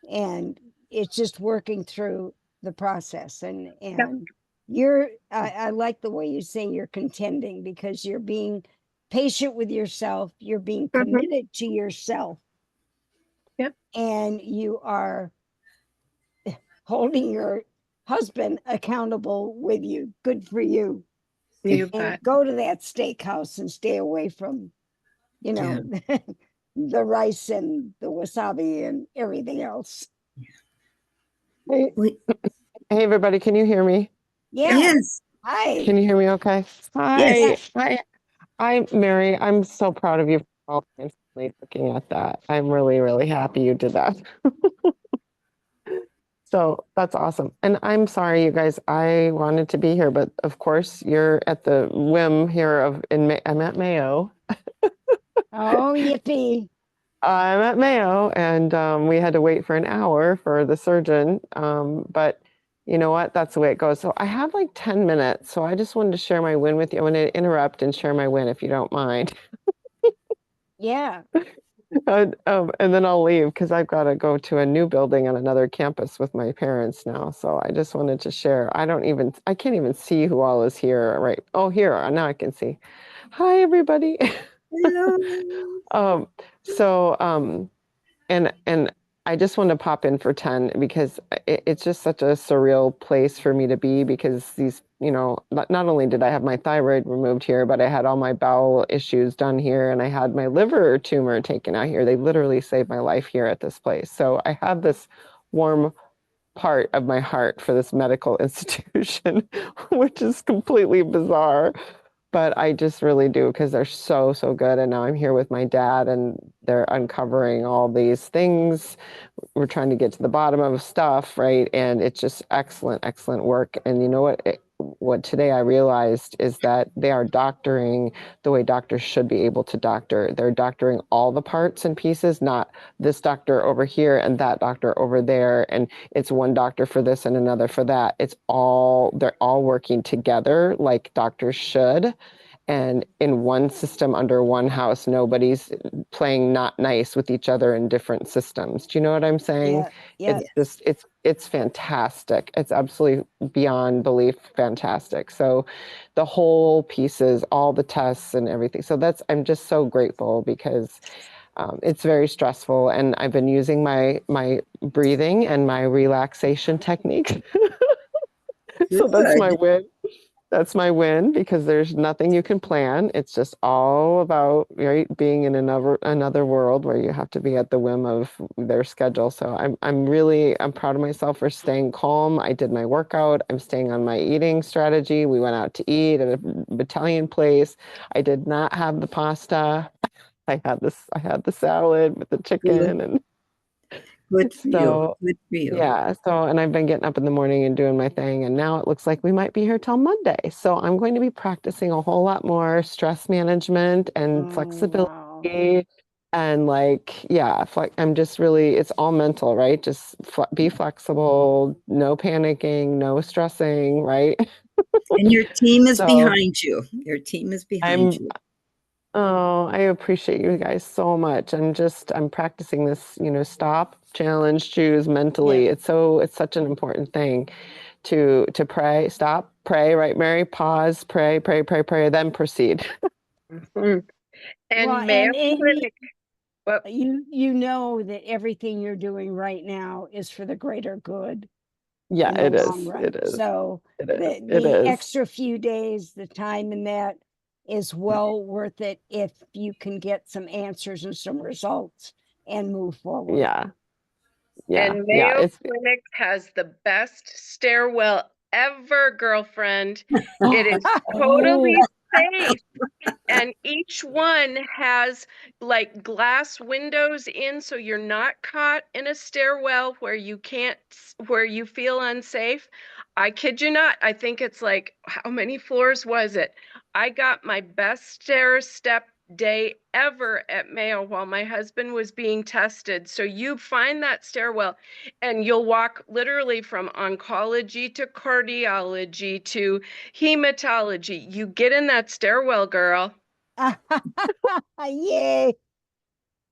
Speaker 5: And it's just working through the process. And I like the way you say you're contending because you're being patient with yourself. You're being
Speaker 6: Mhm.
Speaker 5: committed to yourself.
Speaker 6: Yep.
Speaker 5: And you are holding your husband accountable with you. Good for you.
Speaker 6: You
Speaker 5: And
Speaker 6: bet.
Speaker 5: go to that steakhouse and stay away from, the rice and the wasabi and everything else.
Speaker 7: Hey, everybody, can you hear me?
Speaker 5: Yeah.
Speaker 3: Yes.
Speaker 5: Hi.
Speaker 7: Can you hear me okay?
Speaker 3: Yes.
Speaker 7: Hi, Mary. I'm so proud of you for instantly looking at that. I'm really, really happy you did that. So that's awesome. And I'm sorry, you guys, I wanted to be here, but of course you're at the whim here I'm at Mayo.
Speaker 5: Oh, yippee.
Speaker 7: I'm at Mayo, and we had to wait for an hour for the surgeon. But you know what? That's the way it goes. So I have like 10 minutes. So I just wanted to share my win with you. I'm going to interrupt and share my win if you don't mind.
Speaker 5: Yeah.
Speaker 7: And then I'll leave because I've got to go to a new building on another campus with my parents now. So I just wanted to share. I can't even see who all is here. Right. Oh, here. Now I can see. Hi, everybody.
Speaker 3: Hello.
Speaker 7: And I just wanted to pop in for 10 because it's just such a surreal place for me to be because these, not only did I have my thyroid removed here, but I had all my bowel issues done here and I had my liver tumor taken out here. They literally saved my life here at this place. So I have this warm part of my heart for this medical institution, which is completely bizarre. But I just really do because they're so, so good. And now I'm here with my dad and they're uncovering all these things. We're trying to get to the bottom of stuff, right? And it's just excellent, excellent work. And you know what today I realized is that they are doctoring the way doctors should be able to doctor. They're doctoring all the parts and pieces, not this doctor over here and that doctor over there. And it's one doctor for this and another for that. They're all working together like doctors should. And in one system under one house, nobody's playing not nice with each other in different systems. Do you know what I'm saying?
Speaker 5: Yeah.
Speaker 7: It's fantastic. It's absolutely beyond belief fantastic. So the whole pieces, all the tests and everything. So I'm just so grateful because it's very stressful and I've been using my breathing and my relaxation techniques. So that's my win. That's my win because there's nothing you can plan. It's just all about, right, being in another world where you have to be at the whim of their schedule. So I'm proud of myself for staying calm. I did my workout. I'm staying on my eating strategy. We went out to eat at a Italian place. I did not have the pasta. I had the salad with the chicken and
Speaker 3: Good for you.
Speaker 7: so
Speaker 3: Good for you.
Speaker 7: yeah, and I've been getting up in the morning and doing my thing, and now it looks like we might be here till Monday. So I'm going to be practicing a whole lot more stress management and
Speaker 5: Oh,
Speaker 7: flexibility
Speaker 5: wow.
Speaker 7: and I'm just really, it's all mental, right? Just be flexible, no panicking, no stressing, right?
Speaker 3: And your team is
Speaker 7: So
Speaker 3: behind you. Your team is behind
Speaker 7: I'm
Speaker 3: you.
Speaker 7: Oh, I appreciate you guys so much. I'm practicing this, stop, challenge, choose mentally. It's such an important thing to pray, stop, pray, right, Mary? Pause, pray, pray, pray, pray, then proceed.
Speaker 6: Mhm.
Speaker 5: Well,
Speaker 6: And Mayo
Speaker 5: and
Speaker 6: Clinic, well,
Speaker 5: you know that everything you're doing right now is for the greater good
Speaker 7: Yeah,
Speaker 5: in the
Speaker 7: it
Speaker 5: long
Speaker 7: is.
Speaker 5: run.
Speaker 7: It is.
Speaker 5: So
Speaker 7: It is. It
Speaker 5: the
Speaker 7: is.
Speaker 5: extra few days, the time in that is well worth it if you can get some answers and some results and move forward.
Speaker 7: Yeah. Yeah.
Speaker 6: and
Speaker 7: Yeah.
Speaker 6: Mayo Clinic has the best stairwell ever, girlfriend. It is totally
Speaker 7: Oh,
Speaker 6: safe. And each one has like glass windows in, so you're not caught in a stairwell where you can't, where you feel unsafe. I kid you not. I think it's like, how many floors was it? I got my best stair step day ever at Mayo while my husband was being tested. So you find that stairwell and you'll walk literally from oncology to cardiology to hematology. You get in that stairwell, girl.
Speaker 5: Yay.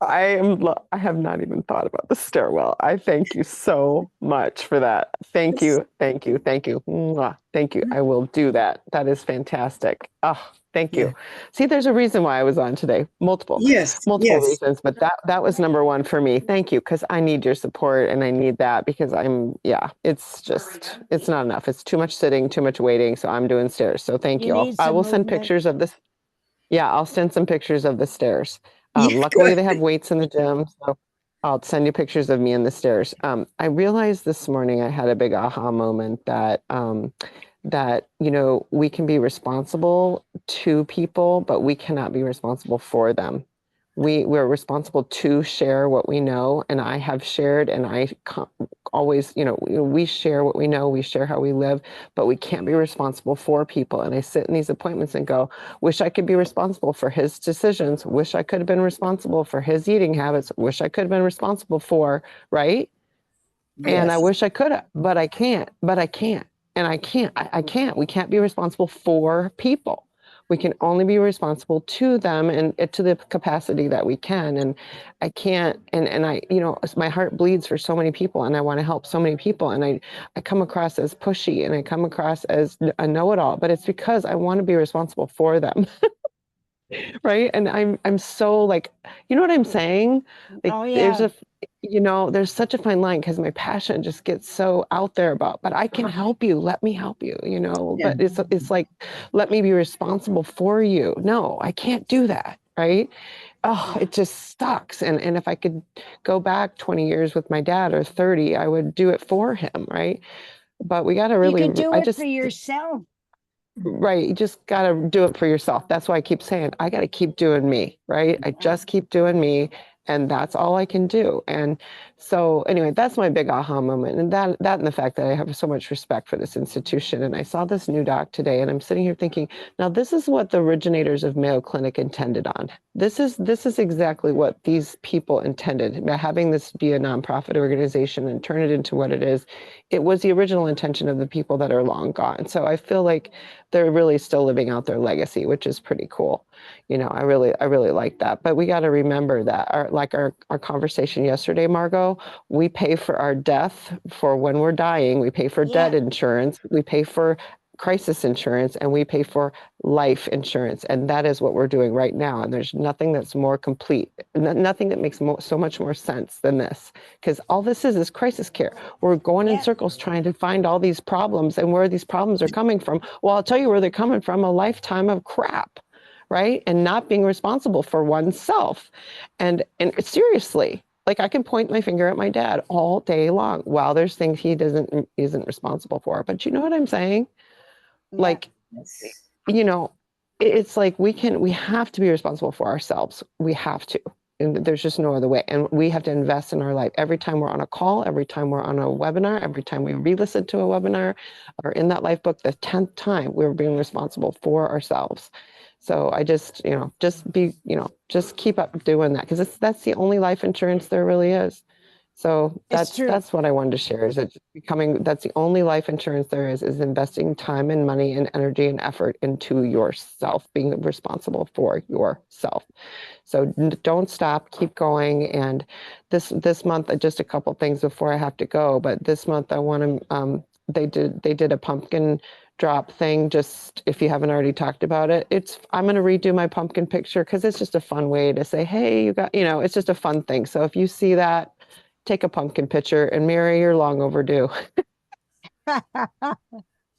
Speaker 7: I have not even thought about the stairwell. I thank you so much for that. Thank you. Thank you. Thank you. Mwah. Thank you. I will do that. That is fantastic. Oh, thank
Speaker 3: Yeah.
Speaker 7: you. See, there's a reason why I was on today. Multiple
Speaker 3: Yes. Yes.
Speaker 7: reasons, but that was number one for me. Thank you. Because I need your support and I need that because it's not enough. It's too much sitting, too much waiting. So I'm doing stairs. So thank
Speaker 5: You
Speaker 7: you.
Speaker 5: need
Speaker 7: I
Speaker 5: some
Speaker 7: will send
Speaker 5: movement.
Speaker 7: pictures of this. Yeah, I'll send some pictures of the stairs.
Speaker 3: Yeah,
Speaker 7: Luckily,
Speaker 3: good.
Speaker 7: they have weights in the gym, so I'll send you pictures of me in the stairs. I realized this morning I had a big aha moment that we can be responsible to people, but we cannot be responsible for them. We're responsible to share what we know, and I have shared, and always, we share what we know, we share how we live, but we can't be responsible for people. And I sit in these appointments and go, wish I could be responsible for his decisions, wish I could have been responsible for his eating habits, wish I could have been responsible for, right? And I
Speaker 3: Yes.
Speaker 7: wish I could have, but I can't, and I can't, I can't. We can't be responsible for people. We can only be responsible to them and to the capacity that we can. And I can't, and I, my heart bleeds for so many people and I want to help so many people. And I come across as pushy and I come across as a know-it-all, but it's because I want to be responsible for them. Right. And I'm so like, you know what I'm saying? Like
Speaker 5: Oh yeah.
Speaker 7: there's such a fine line because my passion just gets so out there about, but I can help you. Let me help you,
Speaker 3: Yeah.
Speaker 7: but it's like, let me be responsible for you. No, I can't do that. Right. Oh, it just sucks. And if I could go back 20 years with my dad or 30, I would do it for him. Right. But we got to
Speaker 5: You
Speaker 7: really,
Speaker 5: could do it for yourself.
Speaker 7: right. You just got to do it for yourself. That's why I keep saying, I got to keep doing me, right? I just keep doing me. And that's all I can do. And so anyway, that's my big aha moment. And that and the fact that I have so much respect for this institution. And I saw this new doc today and I'm sitting here thinking, now this is what the originators of Mayo Clinic intended on. This is exactly what these people intended by having this be a nonprofit organization and turn it into what it is. It was the original intention of the people that are long gone. So I feel like they're really still living out their legacy, which is pretty cool. I really like that. But we got to remember that our conversation yesterday, Margot, we pay for our death for when we're dying. We pay for debt
Speaker 5: Yeah.
Speaker 7: insurance. We pay for crisis insurance and we pay for life insurance. And that is what we're doing right now. And there's nothing that's more complete, nothing that makes so much more sense than this. Because all this is crisis care. We're going in
Speaker 5: Yeah.
Speaker 7: circles trying to find all these problems and where these problems are coming from. Well, I'll tell you where they're coming from: a lifetime of crap, right? And not being responsible for oneself. And seriously, like, I can point my finger at my dad all day long. While there's things he isn't responsible for. But you know what I'm saying?
Speaker 5: Yeah.
Speaker 7: Like, you know, it's like we have to be responsible for ourselves. We have to. And there's just no other way. And we have to invest in our life. Every time we're on a call, every time we're on a webinar, every time we re-listen to a webinar, or in that life book, the 10th time, we're being responsible for ourselves. So I just, just keep up doing that, because that's the only life insurance there really is. So
Speaker 5: It's true.
Speaker 7: that's what I wanted to share, is it's that's the only life insurance there is investing time and money and energy and effort into yourself, being responsible for yourself. So don't stop, keep going. And this month, just a couple things before I have to go, but this month I want to, they did a pumpkin drop thing. Just if you haven't already talked about it, I'm going to redo my pumpkin picture, because it's just a fun way to say, hey, you got, it's just a fun thing. So if you see that, take a pumpkin picture. And Mary, you're long overdue.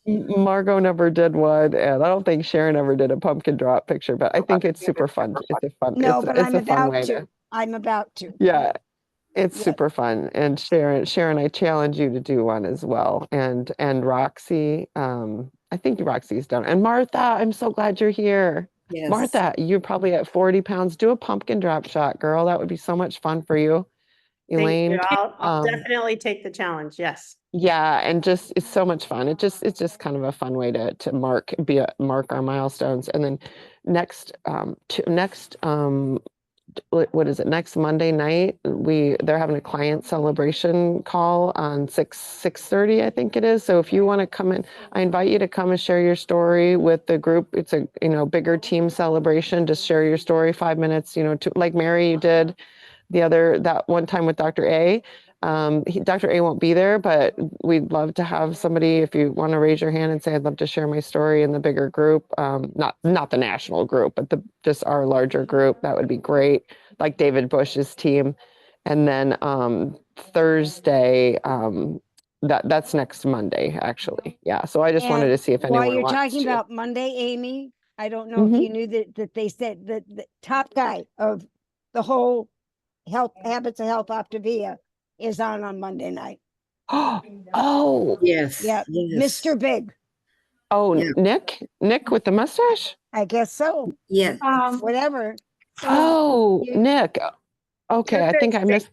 Speaker 7: Margot never did one, and I don't think Sharon ever did a pumpkin drop picture, but I think it's super fun. It's a fun,
Speaker 5: No,
Speaker 7: it's,
Speaker 5: but
Speaker 7: it's
Speaker 5: I'm
Speaker 7: a fun
Speaker 5: about
Speaker 7: way
Speaker 5: to. I'm about to.
Speaker 7: yeah, it's
Speaker 5: Yeah.
Speaker 7: super fun. And Sharon, I challenge you to do one as well. And Roxy, I think Roxy's done. And Martha, I'm so glad you're here.
Speaker 3: Yes.
Speaker 7: Martha, you're probably at 40 pounds. Do a pumpkin drop shot, girl. That would be so much fun for you.
Speaker 4: Thank
Speaker 7: Elaine.
Speaker 4: you. I'll
Speaker 7: um,
Speaker 4: definitely take the challenge. Yes.
Speaker 7: Yeah, and just it's so much fun. It's just kind of a fun way to mark our milestones. And then next what is it, next Monday night, they're having a client celebration call on 6:30, I think it is. So if you want to come in, I invite you to come and share your story with the group. It's a bigger team celebration. Just share your story, 5 minutes, like Mary, you did that one time with Dr. A. Dr. A won't be there, but we'd love to have somebody, if you want to raise your hand and say, I'd love to share my story in the bigger group, not the national group, but just our larger group. That would be great. Like David Bush's team. And then Thursday, that's next Monday, actually. Yeah. So I just wanted to see if anyone
Speaker 5: While you're
Speaker 7: wants
Speaker 5: talking
Speaker 7: to.
Speaker 5: about Monday, Amy, I don't know if you knew that they said that the top guy of the whole Habits of Health Optavia is on Monday night.
Speaker 7: Oh,
Speaker 3: Yes.
Speaker 5: Yeah,
Speaker 3: Yes.
Speaker 5: Mr. Big.
Speaker 7: oh,
Speaker 3: Yeah.
Speaker 7: Nick with the mustache.
Speaker 5: I guess so.
Speaker 3: Yes.
Speaker 5: Whatever.
Speaker 7: Oh,
Speaker 5: you-
Speaker 7: Nick. Okay,
Speaker 6: You
Speaker 7: I think
Speaker 6: guys
Speaker 7: I missed.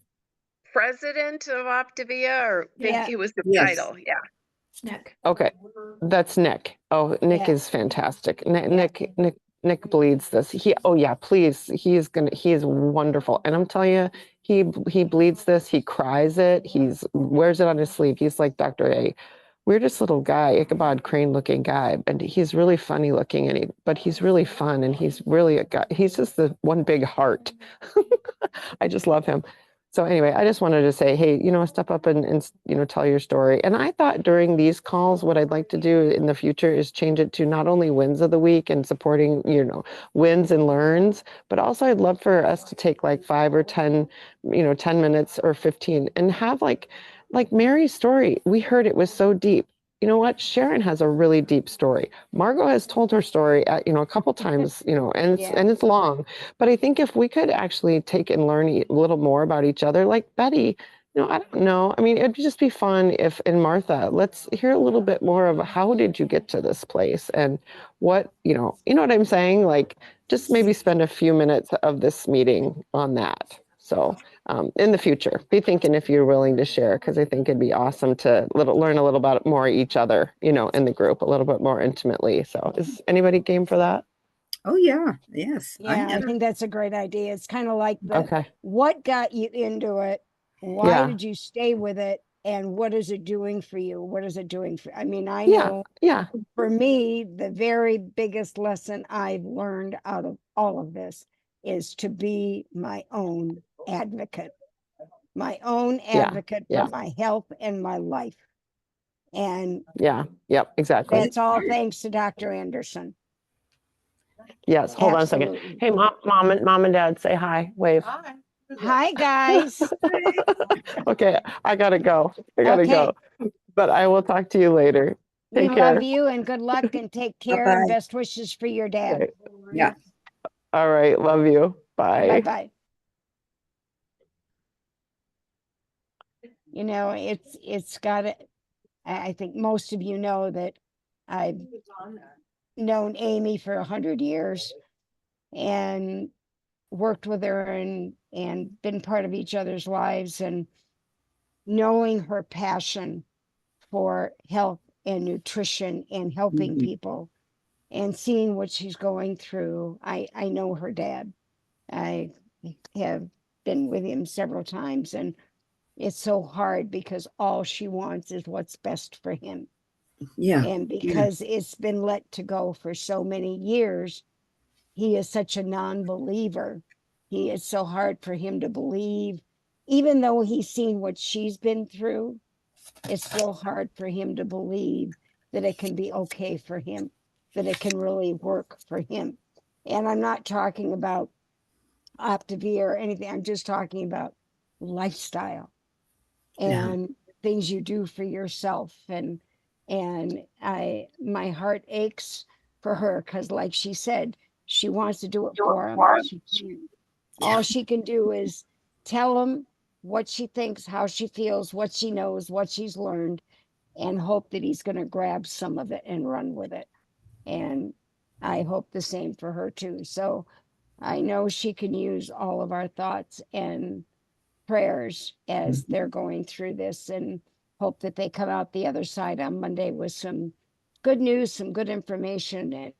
Speaker 6: President of Optavia, or
Speaker 5: Yeah.
Speaker 6: he was the
Speaker 3: Yes.
Speaker 6: title, yeah.
Speaker 2: Nick.
Speaker 7: Okay, that's Nick. Oh, Nick
Speaker 5: Yeah.
Speaker 7: is fantastic. Nick bleeds this. Oh yeah, please. He is wonderful. And I'm telling you, he bleeds this. He cries it. He's wears it on his sleeve. He's like Dr. A. Weirdest little guy, Ichabod Crane looking guy, and he's really funny looking, but he's really fun, and he's really a guy. He's just the one big heart. I just love him. So anyway, I just wanted to say, hey, step up and tell your story. And I thought during these calls, what I'd like to do in the future is change it to not only wins of the week and supporting, wins and learns, but also I'd love for us to take like 5 or 10, 10 minutes or 15 and have like Mary's story. We heard it was so deep. You know what? Sharon has a really deep story. Margot has told her story, a couple times, and it's long. But I think if we could actually take and learn a little more about each other, like Betty, I don't know. I mean, it'd just be fun if, and Martha, let's hear a little bit more of how did you get to this place and what, you know what I'm saying? Like, just maybe spend a few minutes of this meeting on that. So in the future, be thinking if you're willing to share, because I think it'd be awesome to learn a little bit more each other, in the group a little bit more intimately. So is anybody game for that?
Speaker 3: Oh yeah. Yes.
Speaker 5: Yeah, I think that's a great idea. It's kind of like
Speaker 7: Okay.
Speaker 5: what got you into it? Why
Speaker 7: Yeah.
Speaker 5: did you stay with it? And what is it doing for you? What is it doing for, I mean, I
Speaker 7: Yeah.
Speaker 5: know
Speaker 7: Yeah.
Speaker 5: for me, the very biggest lesson I've learned out of all of this is to be my own advocate,
Speaker 7: Yeah.
Speaker 5: for my health and my life. And
Speaker 7: Yeah. Yep. Exactly.
Speaker 5: that's all thanks to Dr. Anderson.
Speaker 7: Yes. Hold on a second.
Speaker 5: Absolutely.
Speaker 7: Hey, mom and dad, say hi. Wave.
Speaker 5: Hi, guys.
Speaker 7: Okay. I gotta go. I gotta
Speaker 5: Okay.
Speaker 7: go. But I will talk to you later.
Speaker 5: We
Speaker 7: Take care.
Speaker 5: love you and good luck and take care and
Speaker 3: Bye-bye.
Speaker 5: best wishes for your dad.
Speaker 7: Okay.
Speaker 3: Yeah.
Speaker 7: All right. Love you. Bye.
Speaker 5: Bye-bye. You know, it's got to, I think most of you know that I've known Amy for 100 years and worked with her and been part of each other's lives, and knowing her passion for health and nutrition and helping
Speaker 3: Mhm.
Speaker 5: people and seeing what she's going through. I know her dad. I have been with him several times, and it's so hard because all she wants is what's best for him.
Speaker 3: Yeah.
Speaker 5: And because it's been let to go for so many years, he is such a non-believer. It's so hard for him to believe, even though he's seen what she's been through, it's still hard for him to believe that it can be okay for him, that it can really work for him. And I'm not talking about Optavia or anything. I'm just talking about lifestyle
Speaker 3: Yeah.
Speaker 5: and things you do for yourself. And my heart aches for her because, like she said, she wants to do it for him. She can't. All she can do is tell him what she thinks, how she feels, what she knows, what she's learned, and hope that he's going to grab some of it and run with it. And I hope the same for her too. So I know she can use all of our thoughts and prayers as they're going through this, and hope that they come out the other side on Monday with some good news, some good information, and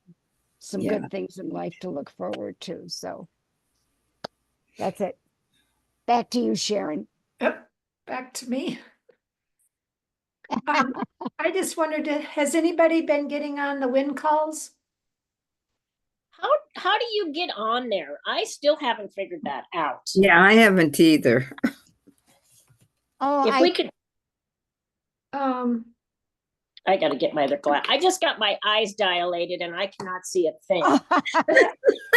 Speaker 5: some
Speaker 3: Yeah.
Speaker 5: good things in life to look forward to. So that's it. Back to you, Sharon.
Speaker 2: Yep, back to me. I just wondered, has anybody been getting on the wind calls?
Speaker 8: How do you get on there? I still haven't figured that out.
Speaker 3: Yeah, I haven't either.
Speaker 5: Oh,
Speaker 8: If we could,
Speaker 2: Um,
Speaker 8: I got to get my other glass. I just got my eyes dilated and I cannot see a thing.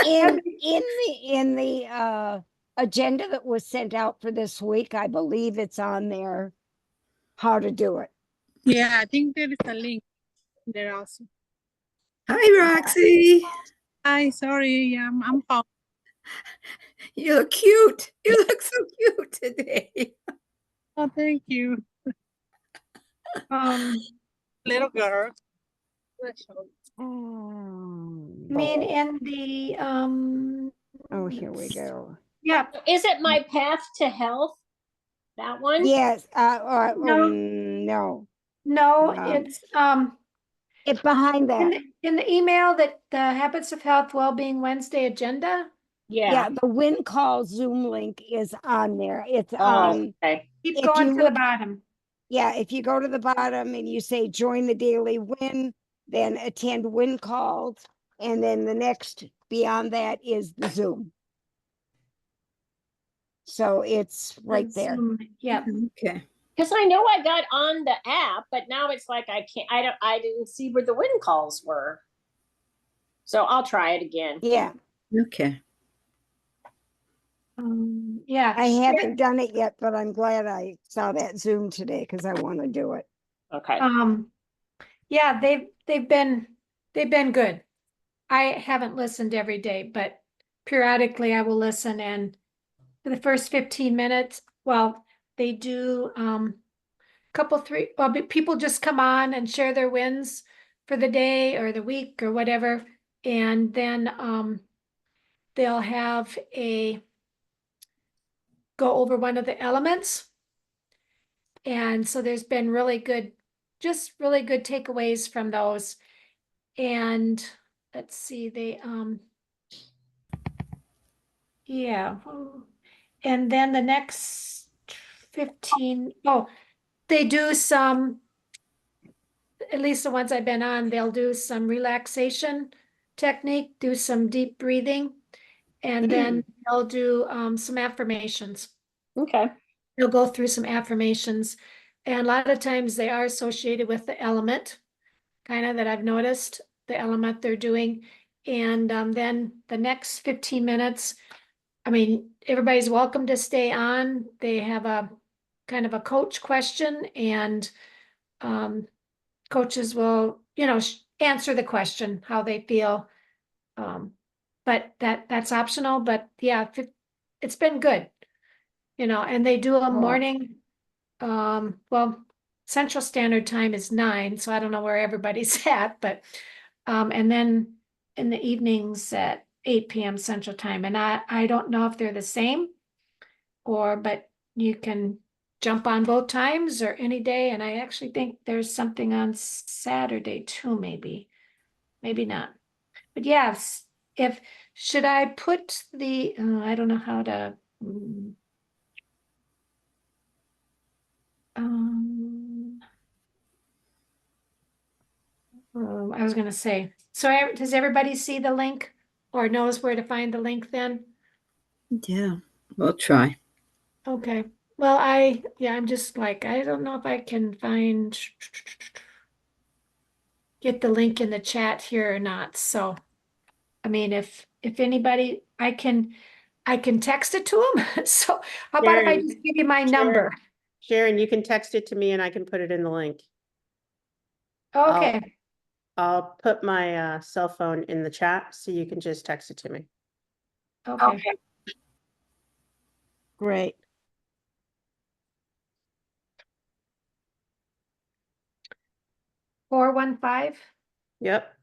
Speaker 5: in the agenda that was sent out for this week, I believe it's on there how to do it.
Speaker 9: Yeah, I think there is a link there also.
Speaker 3: Hi, Roxy.
Speaker 9: Hi, sorry, yeah, I'm fine.
Speaker 3: You look cute. You look so cute today.
Speaker 9: Oh, thank you, little girl.
Speaker 5: Oh,
Speaker 2: I mean, in the,
Speaker 5: oh, here we go.
Speaker 2: yeah,
Speaker 8: Is it My Path to Health? That one?
Speaker 5: Yes.
Speaker 2: No.
Speaker 5: No.
Speaker 2: no,
Speaker 5: Um, it's behind that.
Speaker 2: in the email that the Habits of Health Wellbeing Wednesday agenda,
Speaker 5: Yeah, the Win Call Zoom link is on there. It's
Speaker 8: Oh, okay.
Speaker 2: keep
Speaker 5: If
Speaker 2: going
Speaker 5: you
Speaker 2: to the
Speaker 5: look-
Speaker 2: bottom.
Speaker 5: yeah, if you go to the bottom and you say join the daily win, then attend win calls, and then the next beyond that is the Zoom. So it's right there.
Speaker 2: Yeah.
Speaker 3: Okay.
Speaker 8: Because I know I got on the app, but now it's like I can't. I didn't see where the wind calls were. So I'll try it again.
Speaker 5: Yeah,
Speaker 3: Okay.
Speaker 2: Yeah.
Speaker 5: I haven't done it yet, but I'm glad I saw that Zoom today because I want to do it.
Speaker 8: Okay.
Speaker 2: Yeah, they've been good. I haven't listened every day, but periodically I will listen, and for the first 15 minutes, well, they do people just come on and share their wins for the day or the week or whatever, and then they'll have go over one of the elements. And so there's been really good takeaways from those. And let's see, yeah. And then the next 15, they do some, at least the ones I've been on, they'll do some relaxation technique, do some deep breathing, and then they'll do some affirmations.
Speaker 8: Okay.
Speaker 2: They'll go through some affirmations And a lot of times they are associated with the element, kind of that I've noticed, the element they're doing. And then the next 15 minutes, I mean, everybody's welcome to stay on. They have a kind of a coach question, and coaches will, answer the question, how they feel. But that's optional, but yeah, it's been good. And they do a morning, well, Central Standard Time is 9, so I don't know where everybody's at, but, and then in the evenings at 8 p.m. Central Time, and I don't know if they're the same, but you can jump on both times or any day, and I actually think there's something on Saturday too, maybe not. But yes, should I put the, I don't know how to, I was gonna say, so does everybody see the link or knows where to find the link then?
Speaker 3: Yeah, we'll try.
Speaker 2: Okay, well, I'm just like, I don't know if I can get the link in the chat here or not, so, I mean, if anybody, I can text it to them, so how about if I
Speaker 4: Sharon,
Speaker 2: just give you my number?
Speaker 4: Sharon, you can text it to me and I can put it in the link. I'll-
Speaker 2: Okay,
Speaker 4: I'll put my cell phone in the chat so you can just text it to me.
Speaker 2: okay.
Speaker 5: Great.
Speaker 2: 415.
Speaker 4: Yep.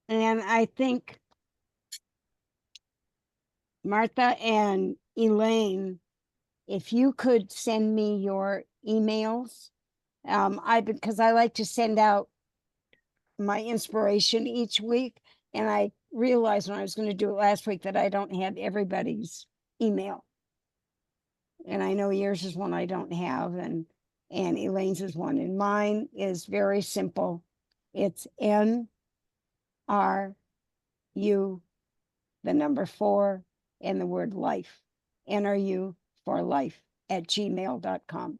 Speaker 5: And I think Martha and Elaine, if you could send me your emails, because I like to send out my inspiration each week, and I realized when I was going to do it last week that I don't have everybody's email. And I know yours is one I don't have, and Elaine's is one, and mine is very simple. It's NRU, the number 4, and the word life. NRU for life at gmail.com.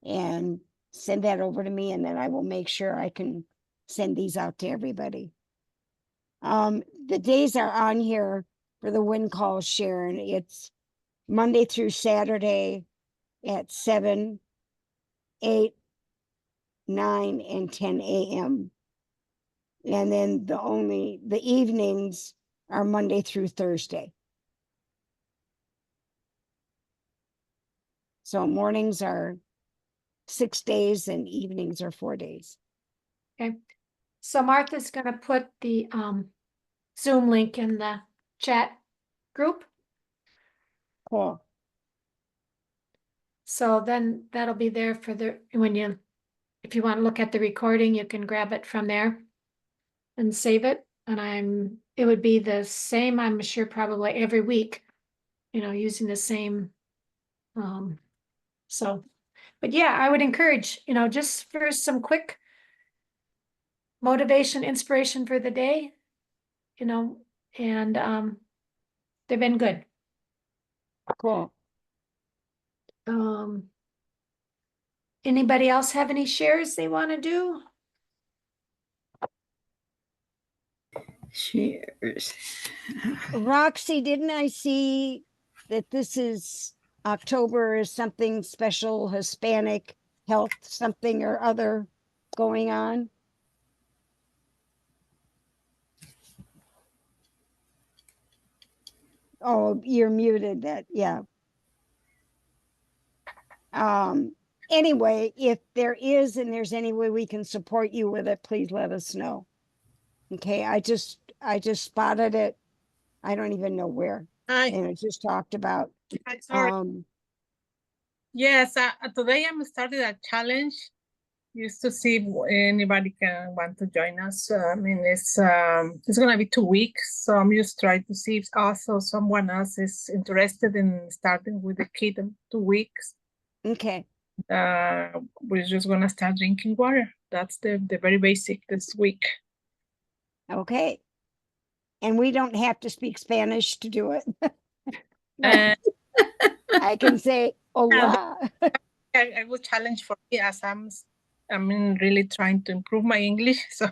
Speaker 5: And send that over to me, and then I will make sure I can send these out to everybody. The days are on here for the wind call, Sharon. It's Monday through Saturday at 7, 8, 9, and 10 a.m. And then the evenings are Monday through Thursday. So mornings are 6 days and evenings are 4 days.
Speaker 2: Okay, so Martha's gonna put the Zoom link in the chat group.
Speaker 5: Cool.
Speaker 2: So then that'll be there for if you want to look at the recording, you can grab it from there and save it. And it would be the same, I'm sure, probably every week, using the same. But yeah, I would encourage, just for some quick motivation, inspiration for the day, and they've been good.
Speaker 5: Cool.
Speaker 2: Anybody else have any shares they want to do?
Speaker 3: Cheers.
Speaker 5: Roxy, didn't I see that this is October is something special, Hispanic health, something or other going on? Oh, you're muted that, yeah. Anyway, if there is and there's any way we can support you with it, please let us know. Okay, I just spotted it. I don't even know where.
Speaker 9: Hi,
Speaker 5: And it just talked about
Speaker 9: sorry. Yes, today I'm starting a challenge just to see if anybody can want to join us. I mean, it's gonna be 2 weeks, so I'm just trying to see if also someone else is interested in starting with the kid in 2 weeks.
Speaker 5: okay.
Speaker 9: We're just gonna start drinking water. That's the very basic this week.
Speaker 5: Okay. And we don't have to speak Spanish to do it.
Speaker 9: And
Speaker 5: I can say hola.
Speaker 9: I will challenge for me as I mean, really trying to improve my English. So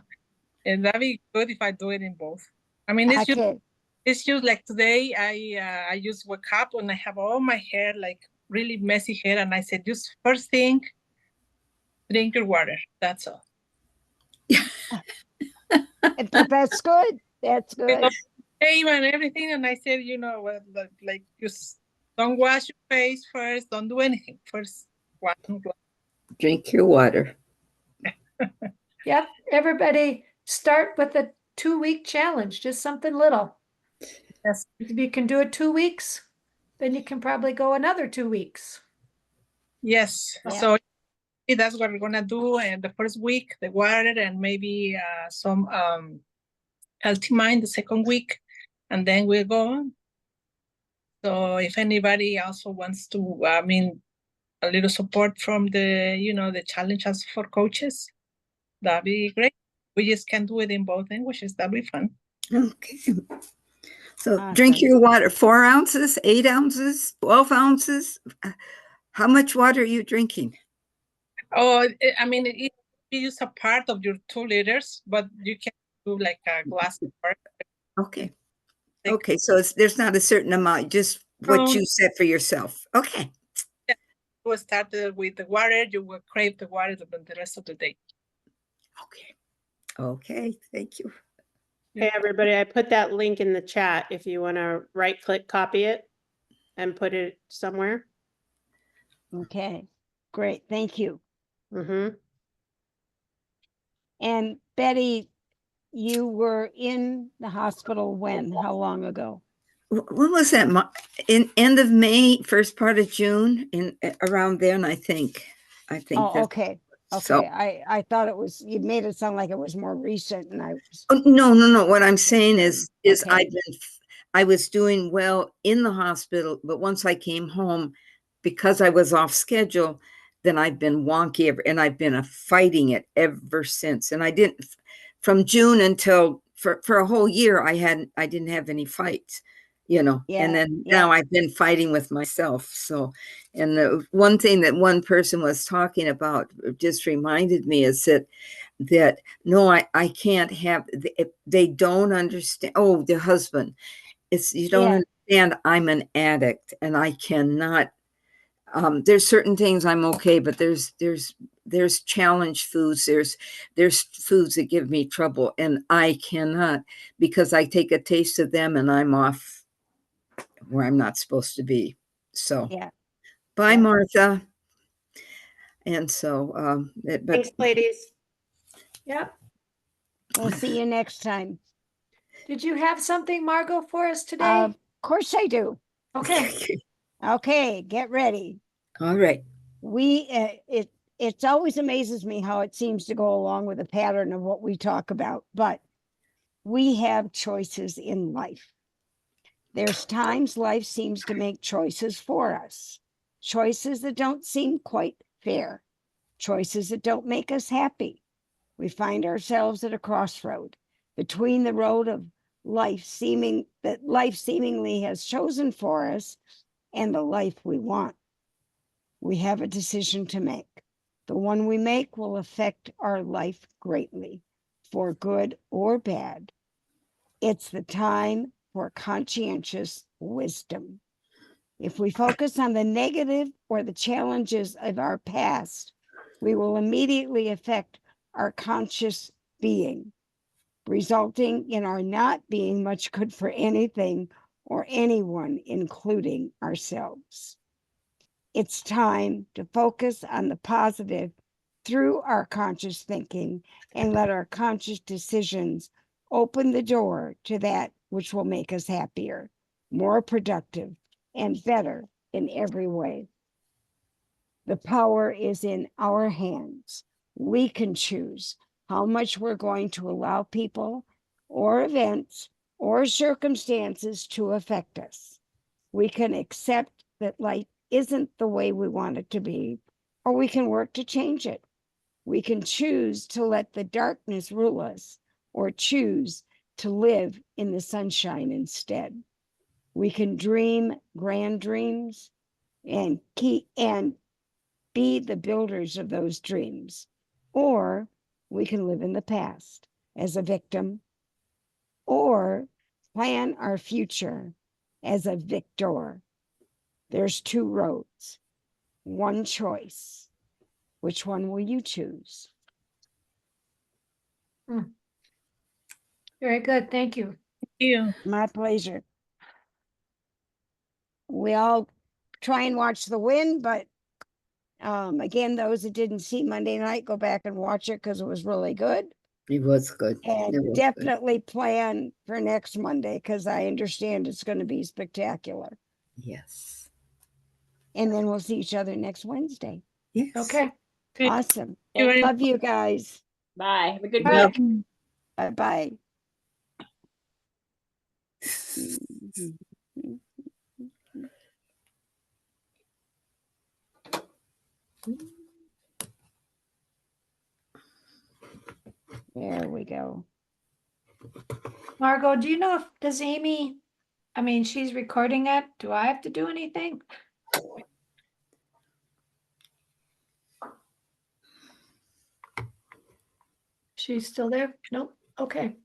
Speaker 9: that'd be good if I do it in both. I mean,
Speaker 5: Okay.
Speaker 9: it's just like today I just wake up and I have all my hair like really messy hair, and I said, just first thing, drink your water. That's all.
Speaker 5: But that's good. That's good.
Speaker 9: Shave and everything, and I said, you know what, like just don't wash your face first. Don't do anything first.
Speaker 3: Drink your water.
Speaker 2: Yep, everybody start with a 2-week challenge, just something little.
Speaker 9: Yes.
Speaker 2: If you can do it 2 weeks, then you can probably go another 2 weeks.
Speaker 9: Yes.
Speaker 5: Yeah.
Speaker 9: So that's what we're gonna do. And the first week, the water, and maybe some Altimine the second week, and then we'll go on. So if anybody also wants to, I mean, a little support from the, you know, the challenges for coaches, that'd be great. We just can do it in both languages. That'd be fun.
Speaker 3: Okay. So drink
Speaker 5: Awesome.
Speaker 3: your water, 4 ounces, 8 ounces, 12 ounces. How much water are you drinking?
Speaker 9: Oh, I mean, it is a part of your 2 liters, but you can do like a glass of water.
Speaker 3: Okay. Okay, so there's not a certain amount, just what you set for yourself. Okay.
Speaker 9: We'll start with the water. You will crave the water the rest of the day.
Speaker 3: Okay. Okay, thank you.
Speaker 4: Hey, everybody, I put that link in the chat if you want to right-click, copy it, and put it somewhere.
Speaker 5: Okay. Great. Thank you.
Speaker 4: Mm-hmm.
Speaker 5: And Betty, you were in the hospital when? How long ago?
Speaker 3: When was that? In end of May, first part of June, in around then, I think.
Speaker 5: Oh,
Speaker 3: that's-
Speaker 5: okay. Okay.
Speaker 3: So,
Speaker 5: I thought it was, you made it sound like it was more recent, and I was,
Speaker 3: oh, no. What I'm saying is
Speaker 5: Okay.
Speaker 3: I was doing well in the hospital, but once I came home, because I was off schedule, then I've been wonky and I've been fighting it ever since. And I didn't, from June until for a whole year, I didn't have any fights, you know.
Speaker 5: Yeah,
Speaker 3: And then
Speaker 5: yeah.
Speaker 3: now I've been fighting with myself. So, and the one thing that one person was talking about just reminded me is that no, I can't have, they don't understand. Oh, the husband, you don't understand, I'm an addict and I cannot, there's certain things I'm okay, but there's challenge foods, there's foods that give me trouble, and I cannot, because I take a taste of them and I'm off where I'm not supposed to be. So
Speaker 5: Yeah.
Speaker 3: bye,
Speaker 5: Yeah.
Speaker 3: Martha. And so but
Speaker 4: Thanks, ladies.
Speaker 2: Yep.
Speaker 5: We'll see you next time.
Speaker 2: Did you have something, Margot, for us today?
Speaker 5: Of course I do.
Speaker 2: Okay.
Speaker 5: Okay, get ready.
Speaker 3: all right.
Speaker 5: It's always amazes me how it seems to go along with the pattern of what we talk about, but we have choices in life. There's times life seems to make choices for us, choices that don't seem quite fair, choices that don't make us happy. We find ourselves at a crossroad between the road of life seemingly has chosen for us and the life we want. We have a decision to make. The one we make will affect our life greatly, for good or bad. It's the time for conscientious wisdom. If we focus on the negative or the challenges of our past, we will immediately affect our conscious being, resulting in our not being much good for anything or anyone, including ourselves. It's time to focus on the positive through our conscious thinking and let our conscious decisions open the door to that which will make us happier, more productive, and better in every way. The power is in our hands. We can choose how much we're going to allow people or events or circumstances to affect us. We can accept that life isn't the way we want it to be, or we can work to change it. We can choose to let the darkness rule us, or choose to live in the sunshine instead. We can dream grand dreams and be the builders of those dreams. Or we can live in the past as a victim, or plan our future as a victor. There's two roads, one choice. Which one will you choose?
Speaker 2: Very good. Thank you.
Speaker 9: You.
Speaker 5: My pleasure. We all try and watch the win, but again, those that didn't see Monday night, go back and watch it because it was really good.
Speaker 3: It was good. It
Speaker 5: And
Speaker 3: was good.
Speaker 5: definitely plan for next Monday because I understand it's going to be spectacular.
Speaker 3: Yes.
Speaker 5: And then we'll see each other next Wednesday.
Speaker 3: Yes.
Speaker 2: Okay.
Speaker 9: Okay.
Speaker 5: Awesome.
Speaker 9: you very
Speaker 5: Love you guys.
Speaker 8: Bye. Have a good
Speaker 5: Bye.
Speaker 8: week.
Speaker 5: Bye-bye. There we go.
Speaker 2: Margot, do you know if, does Amy, I mean, she's recording it. Do I have to do anything? She's still there? Nope. Okay.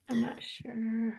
Speaker 2: I'm not sure.